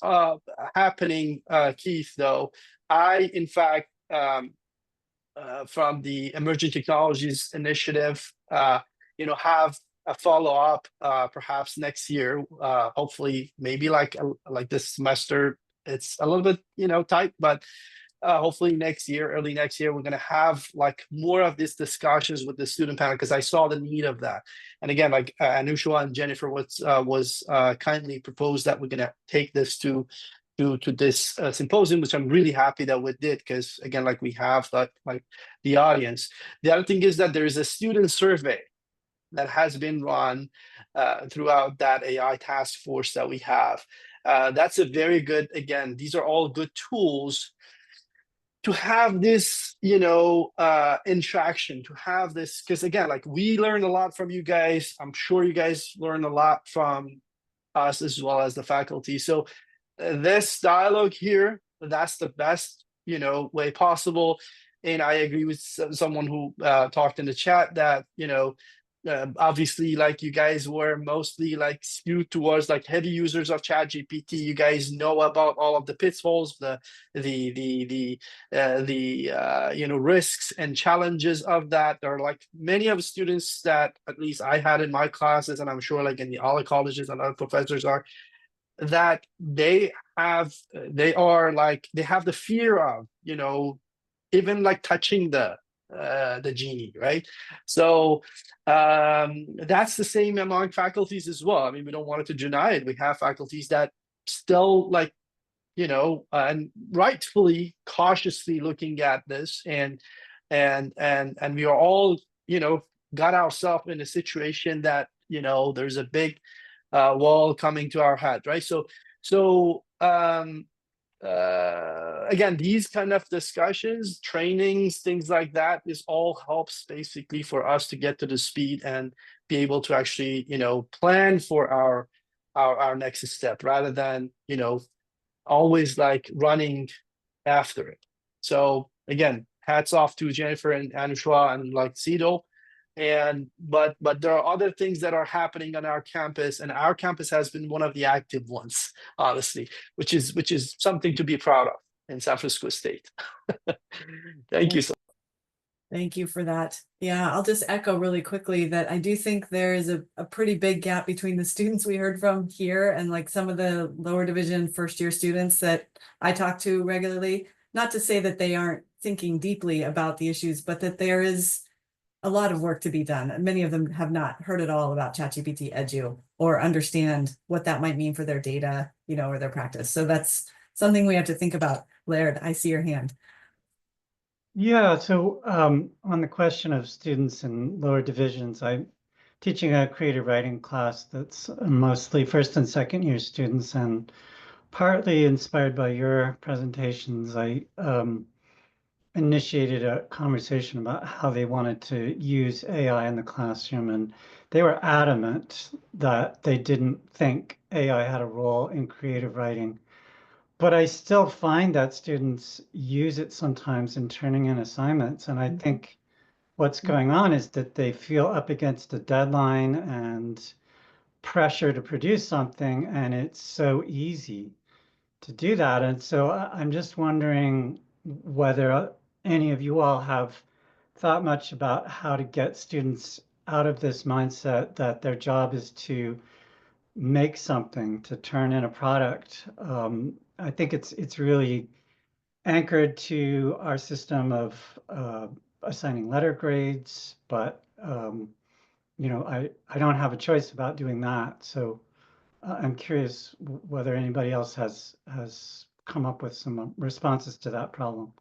happening, Keith, though. In fact, from the Emerging Technologies Initiative, have a follow-up perhaps next year, hopefully, maybe like this semester. It's a little bit, tight, but hopefully early next year, we're going to have like more of these discussions with the student panel, because I saw the need of that. And again, like Anushka and Jennifer was kindly proposed that we're going to take this to this symposium, which I'm really happy that we did, because again, like we have like the audience. The other thing is that there is a student survey that has been run throughout that AI task force that we have. That's a very good, again, these are all good tools to have this, interaction, to have this, because again, like we learned a lot from you guys. I'm sure you guys learned a lot from us as well as the faculty. So this dialogue here, that's the best, way possible. And I agree with someone who talked in the chat that, obviously, like you guys were mostly like skewed towards like heavy users of ChatGPT. You guys know about all of the pitfalls, the risks and challenges of that. There are like many of the students that at least I had in my classes, and I'm sure like in the other colleges and other professors are, that they have the fear of, even like touching the genie, right? So that's the same among faculties as well. I mean, we don't want to deny it. We have faculties that still like, and rightfully cautiously looking at this, and we are all, got ourselves in a situation that, there's a big wall coming to our head, right? So again, these kind of discussions, trainings, things like that, is all helps basically for us to get to the speed and be able to actually, plan for our next step, rather than, always like running after it. So again, hats off to Jennifer and Anushka and like Sido. But there are other things that are happening on our campus, and our campus has been one of the active ones, honestly, which is something to be proud of in San Francisco State. Thank you so much. Thank you for that. Yeah, I'll just echo really quickly that I do think there is a pretty big gap between the students we heard from here and like some of the lower division first year students that I talk to regularly. Not to say that they aren't thinking deeply about the issues, but that there is a lot of work to be done. Many of them have not heard at all about ChatGPT Edu or understand what that might mean for their data, or their practice. So that's something we have to think about. Laird, I see your hand. Yeah, so on the question of students in lower divisions, I'm teaching a creative writing class that's mostly first and second year students, and partly inspired by your presentations, I initiated a conversation about how they wanted to use AI in the classroom, and they were adamant that they didn't think AI had a role in creative writing. But I still find that students use it sometimes in turning in assignments. And I think what's going on is that they feel up against a deadline and pressure to produce something, and it's so easy to do that. And so I'm just wondering whether any of you all have thought much about how to get students out of this mindset that their job is to make something, to turn in a product. I think it's really anchored to our system of assigning letter grades, but you know, I don't have a choice about doing that. So I'm curious whether anybody else has come up with some responses to that problem.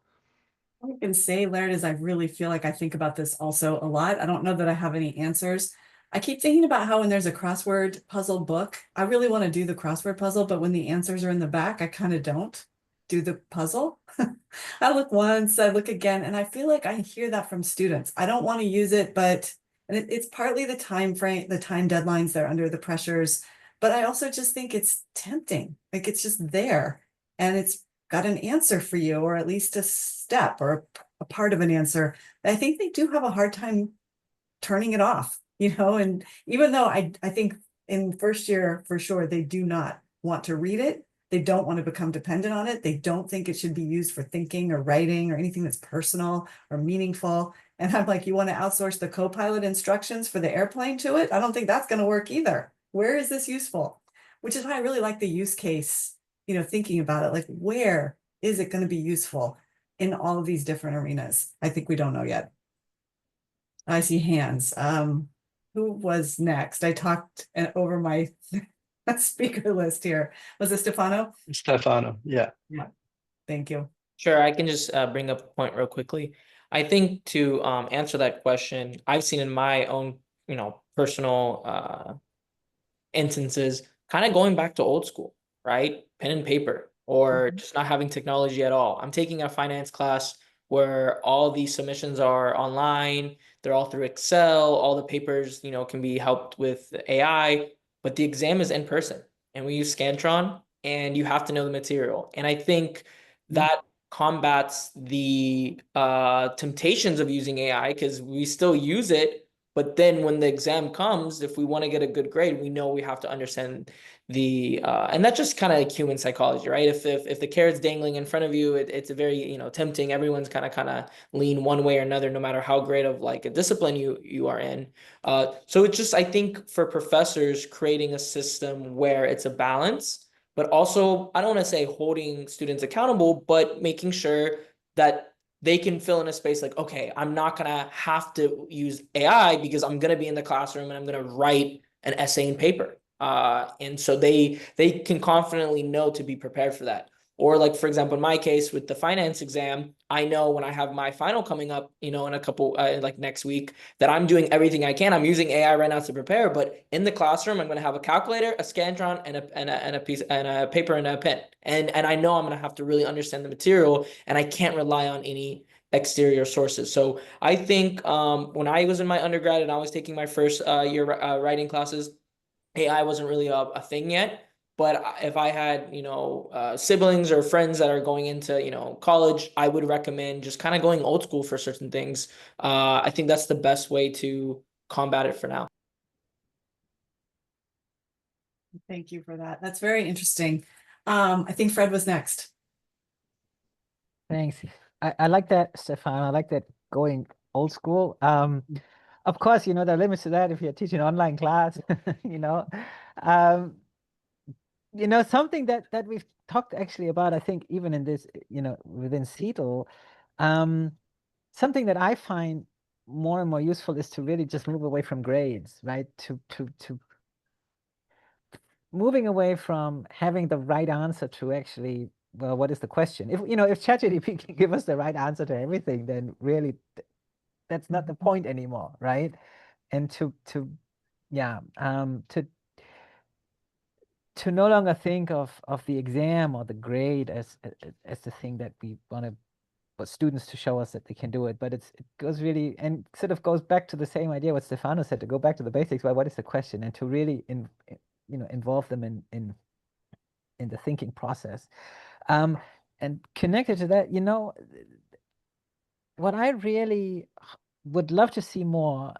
I can say, Laird, is I really feel like I think about this also a lot. I don't know that I have any answers. I keep thinking about how when there's a crossword puzzle book, I really want to do the crossword puzzle, but when the answers are in the back, I kind of don't do the puzzle. I look once, I look again, and I feel like I hear that from students. I don't want to use it, but and it's partly the time frame, the time deadlines, they're under the pressures, but I also just think it's tempting. Like it's just there and it's got an answer for you, or at least a step or a part of an answer. I think they do have a hard time turning it off, you know, and even though I think in first year for sure, they do not want to read it. They don't want to become dependent on it. They don't think it should be used for thinking or writing or anything that's personal or meaningful. And I'm like, you want to outsource the co-pilot instructions for the airplane to it? I don't think that's going to work either. Where is this useful? Which is why I really like the use case, you know, thinking about it, like where is it going to be useful in all of these different arenas? I think we don't know yet. I see hands. Who was next? I talked over my speaker list here. Was it Stefano? Stefano, yeah. Yeah, thank you. Sure, I can just bring up a point real quickly. I think to answer that question, I've seen in my own, personal instances, kind of going back to old school, right? Pen and paper, or just not having technology at all. I'm taking a finance class where all these submissions are online, they're all through Excel, all the papers, can be helped with AI, but the exam is in person and we use Scantron and you have to know the material. And I think that combats the temptations of using AI because we still use it. But then when the exam comes, if we want to get a good grade, we know we have to understand the and that's just kind of like human psychology, right? If the carrot's dangling in front of you, it's a very, tempting. Everyone's kind of lean one way or another, no matter how great of like a discipline you are in. So it's just, I think for professors, creating a system where it's a balance, but also I don't want to say holding students accountable, but making sure that they can fill in a space like, okay, I'm not gonna have to use AI because I'm gonna be in the classroom and I'm gonna write an essay and paper. And so they can confidently know to be prepared for that. Or like, for example, in my case with the finance exam, I know when I have my final coming up, in a couple, like next week, that I'm doing everything I can. I'm using AI right now to prepare, but in the classroom, I'm going to have a calculator, a Scantron, and a piece and a paper and a pen. And I know I'm going to have to really understand the material, and I can't rely on any exterior sources. So I think when I was in my undergrad and I was taking my first year writing classes, AI wasn't really a thing yet. But if I had, siblings or friends that are going into, college, I would recommend just kind of going old school for certain things. I think that's the best way to combat it for now. Thank you for that. That's very interesting. I think Fred was next. Thanks. I like that, Stefan. I like that going old school. Of course, there are limits to that if you're teaching online class, you know. Something that we've talked actually about, I think, even in this, within CETL, something that I find more and more useful is to really just move away from grades, right? To moving away from having the right answer to actually, well, what is the question? If ChatGPT can give us the right answer to everything, then really that's not the point anymore, right? And to no longer think of the exam or the grade as the thing that we want to, but students to show us that they can do it. But it goes really, and sort of goes back to the same idea what Stefano said, to go back to the basics. Well, what is the question? And to really involve them in the thinking process. And connected to that, what I really would love to see more,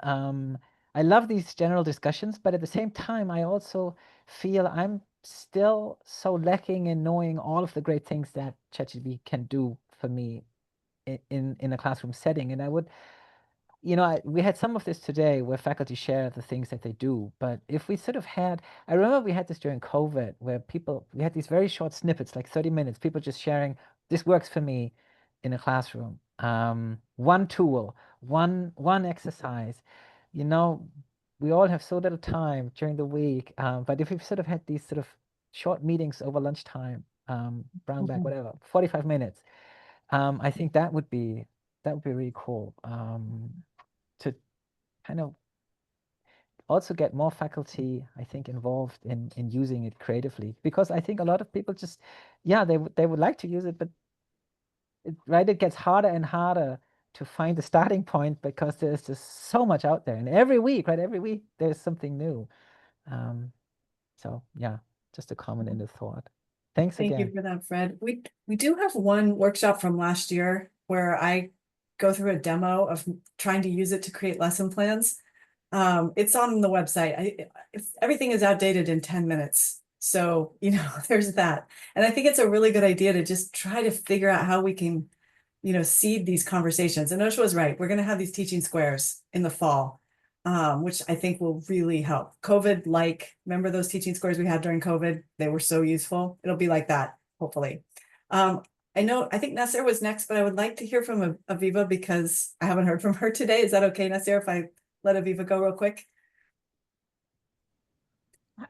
I love these general discussions, but at the same time, I also feel I'm still so lacking in knowing all of the great things that ChatGPT can do for me in a classroom setting. And I would, we had some of this today where faculty share the things that they do, but if we sort of had, I remember we had this during COVID where we had these very short snippets, like 30 minutes, people just sharing, this works for me in a classroom. One tool, one exercise. You know, we all have so little time during the week, but if we've sort of had these sort of short meetings over lunchtime, brown bag, whatever, 45 minutes, I think that would be really cool, to kind of also get more faculty, I think, involved in using it creatively, because I think a lot of people just, yeah, they would like to use it, but it gets harder and harder to find the starting point because there's just so much out there, and every week there's something new. So yeah, just a comment in the thought. Thanks Thank again. you for that, Fred. We do have one workshop from last year where I go through a demo of trying to use it to create lesson plans. It's on the website. Everything is outdated in 10 minutes. So, you know, there's that. And I think it's a really good idea to just try to figure out how we can, you know, seed these conversations. And Osha was right. We're going to have these teaching squares in the fall, which I think will really help. Remember those teaching squares we had during COVID? They were so useful. It'll be like that, hopefully. I think Nasser was next, but I would like to hear from Aviva because I haven't heard from her today. Is that okay, Nasser, if I let Aviva go real quick?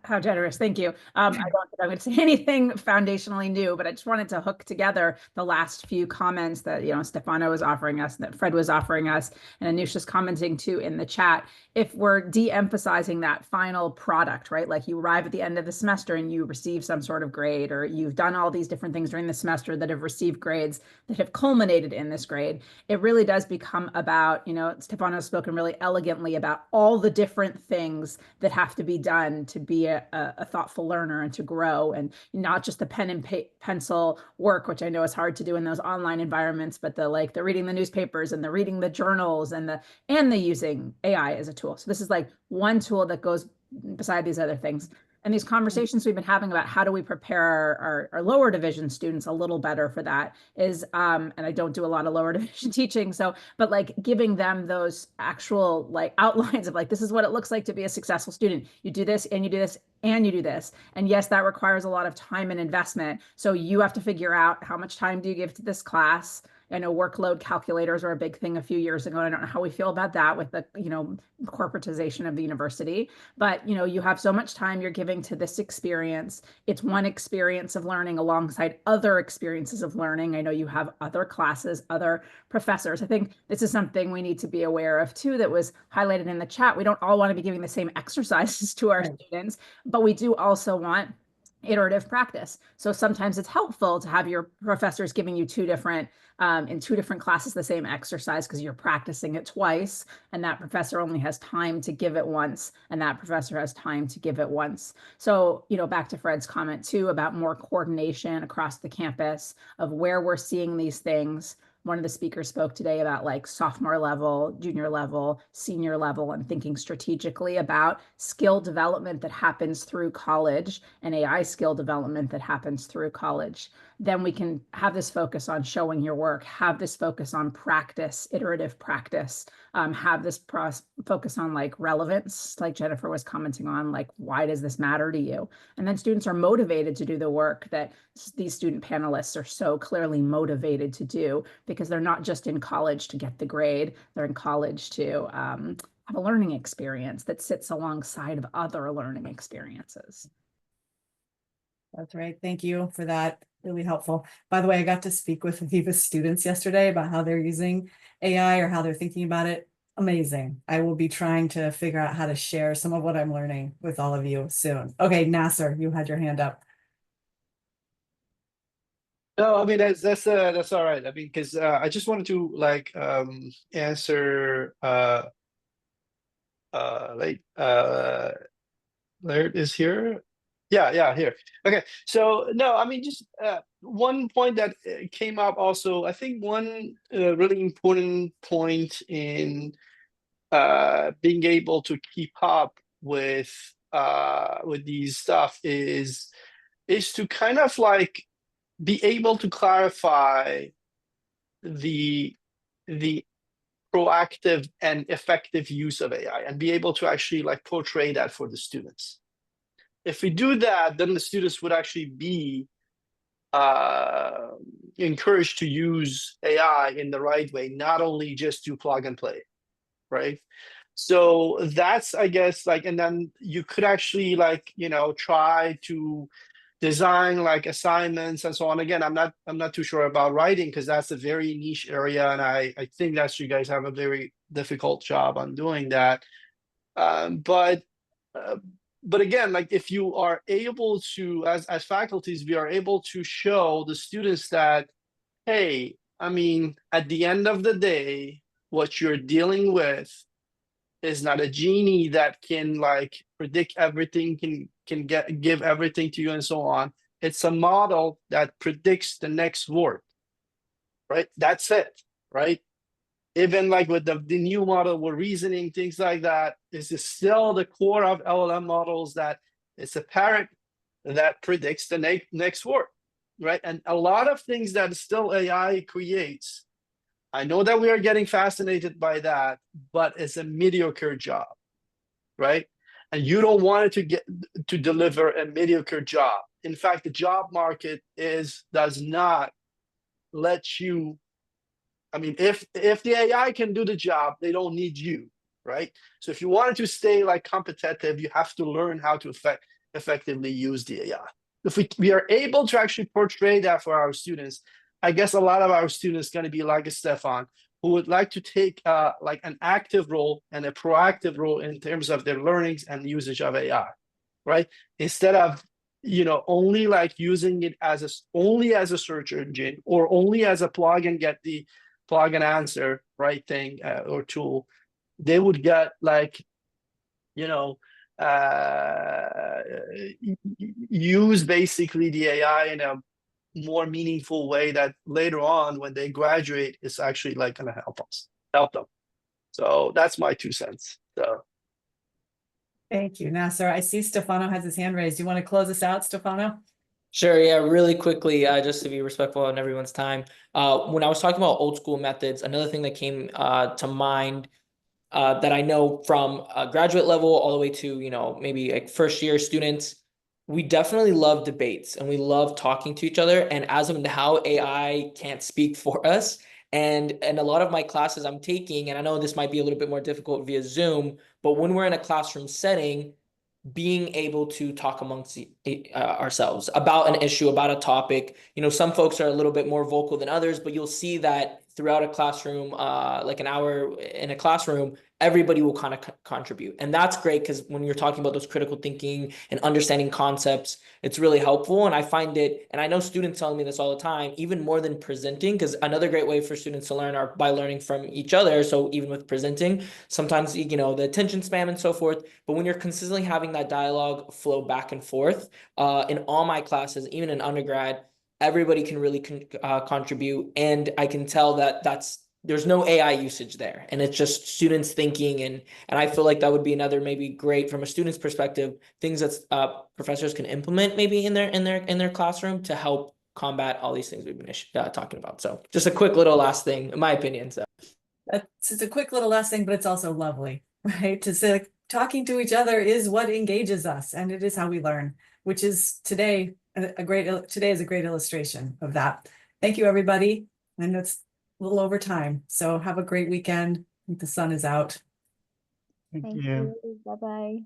How generous. Thank you. I don't think I'm going to say anything foundationally new, but I just wanted to hook together the last few comments that, Stefano was offering us, that Fred was offering us, and Anusha's commenting too in the chat. If we're de-emphasizing that final product, right? Like you arrive at the end of the semester and you receive some sort of grade, or you've done all these different things during the semester that have received grades that have culminated in this grade. It really does become about, Stefano's spoken really elegantly about all the different things that have to be done to be a thoughtful learner and to grow, and not just the pen and pencil work, which I know is hard to do in those online environments, but the reading the newspapers and the reading the journals and the using AI as a tool. So this is like one tool that goes beside these other things. And these conversations we've been having about how do we prepare our lower division students a little better for that is, and I don't do a lot of lower division teaching, but like giving them those actual like outlines of like, this is what it looks like to be a successful student. You do this and you do this and you do this. And yes, that requires a lot of time and investment. So you have to figure out how much time do you give to this class. I know workload calculators were a big thing a few years ago. I don't know how we feel about that with the, corporatization of the university, but you have so much time you're giving to this experience. It's one experience of learning alongside other experiences of learning. I know you have other classes, other professors. I think this is something we need to be aware of too, that was highlighted in the chat. We don't all want to be giving the same exercises to our students, but we do also want iterative practice. So sometimes it's helpful to have your professors giving you in two different classes the same exercise, because you're practicing it twice, and that professor only has time to give it once, and that professor has time to give it once. So, back to Fred's comment too about more coordination across the campus of where we're seeing these things. One of the speakers spoke today about like sophomore level, junior level, senior level, and thinking strategically about skill development that happens through college and AI skill development that happens through college. Then we can have this focus on showing your work, have this focus on practice, iterative practice, have this focus on like relevance, like Jennifer was commenting on, like, why does this matter to you? And then students are motivated to do the work that these student panelists are so clearly motivated to do, because they're not just in college to get the grade, they're in college to have a learning experience that sits alongside of other learning experiences. That's right. Thank you for that. Really helpful. By the way, I got to speak with Aviva's students yesterday about how they're using AI or how they're thinking about it. Amazing. I will be trying to figure out how to share some of what I'm learning with all of you soon. Okay, Nasser, you had your hand up. No, I mean that's all right. I mean, because I just wanted to like answer Laird is here. Yeah, here. Okay, so no, I mean just one point that came up also. I think one really important point in being able to keep up with these stuff is to kind of like be able to clarify the proactive and effective use of AI and be able to actually like portray that for the students. If we do that, then the students would actually be encouraged to use AI in the right way, not only just to plug and play, right? So that's, I guess, like, and then you could actually, like, you know, try to design like assignments and so on. Again, I'm not too sure about writing because that's a very niche area, and I think that you guys have a very difficult job on doing that. But again, like, if you are able to, as faculties, we are able to show the students that, hey, I mean, at the end of the day, what you're dealing with is not a genie that can like predict everything, can give everything to you and so on. It's a model that predicts the next word, right? That's it, right? Even like with the new model, we're reasoning, things like that. This is still the core of LLM models, that it's a parrot that predicts the next word, right? And a lot of things that still AI creates, I know that we are getting fascinated by that, but it's a mediocre job, right? And you don't want it to deliver a mediocre job. In fact, the job market does not let you. I mean, if the AI can do the job, they don't need you, right? So if you wanted to stay like competitive, you have to learn how to effectively use the AI. If we are able to actually portray that for our students, I guess a lot of our students going to be like Stefan, who would like to take like an active role and a proactive role in terms of their learnings and usage of AI, right? Instead of, you know, only like using it only as a search engine, or only as a plug and get the plug and answer right thing or tool. They would get like, you know, use basically the AI in a more meaningful way that later on when they graduate is actually like going to help them. So that's my 2 cents. So Thank you, Nasser. I see Stefano has his hand raised. Do you want to close us out, Stefano? Sure, yeah, really quickly, just to be respectful on everyone's time. When I was talking about old school methods, another thing that came to mind that I know from graduate level all the way to, you know, maybe like first year students, we definitely love debates and we love talking to each other. And as of now, AI can't speak for us. And a lot of my classes I'm taking, and I know this might be a little bit more difficult via Zoom, but when we're in a classroom setting, being able to talk amongst ourselves about an issue, about a topic. You know, some folks are a little bit more vocal than others, but you'll see that throughout a classroom, like an hour in a classroom, everybody will kind of contribute. And that's great because when you're talking about those critical thinking and understanding concepts, it's really helpful. And I find it, and I know students telling me this all the time, even more than presenting, because another great way for students to learn are by learning from each other. So even with presenting, sometimes, you know, the attention span and so forth, but when you're consistently having that dialogue flow back and forth, in all my classes, even in undergrad, everybody can really contribute. And I can tell that there's no AI usage there, and it's just students thinking, and I feel like that would be another maybe great from a student's perspective, things that professors can implement maybe in their classroom to help combat all these things we've been talking about. So just a quick little last thing, in my opinion. So It's a quick little last thing, but it's also lovely, right? To say like, talking to each other is what engages us, and it is how we learn, which is today is a great illustration of that. Thank you, everybody. I know it's a little over time, so have a great weekend. I think the sun is out. Thank Thank you. you. Bye-bye.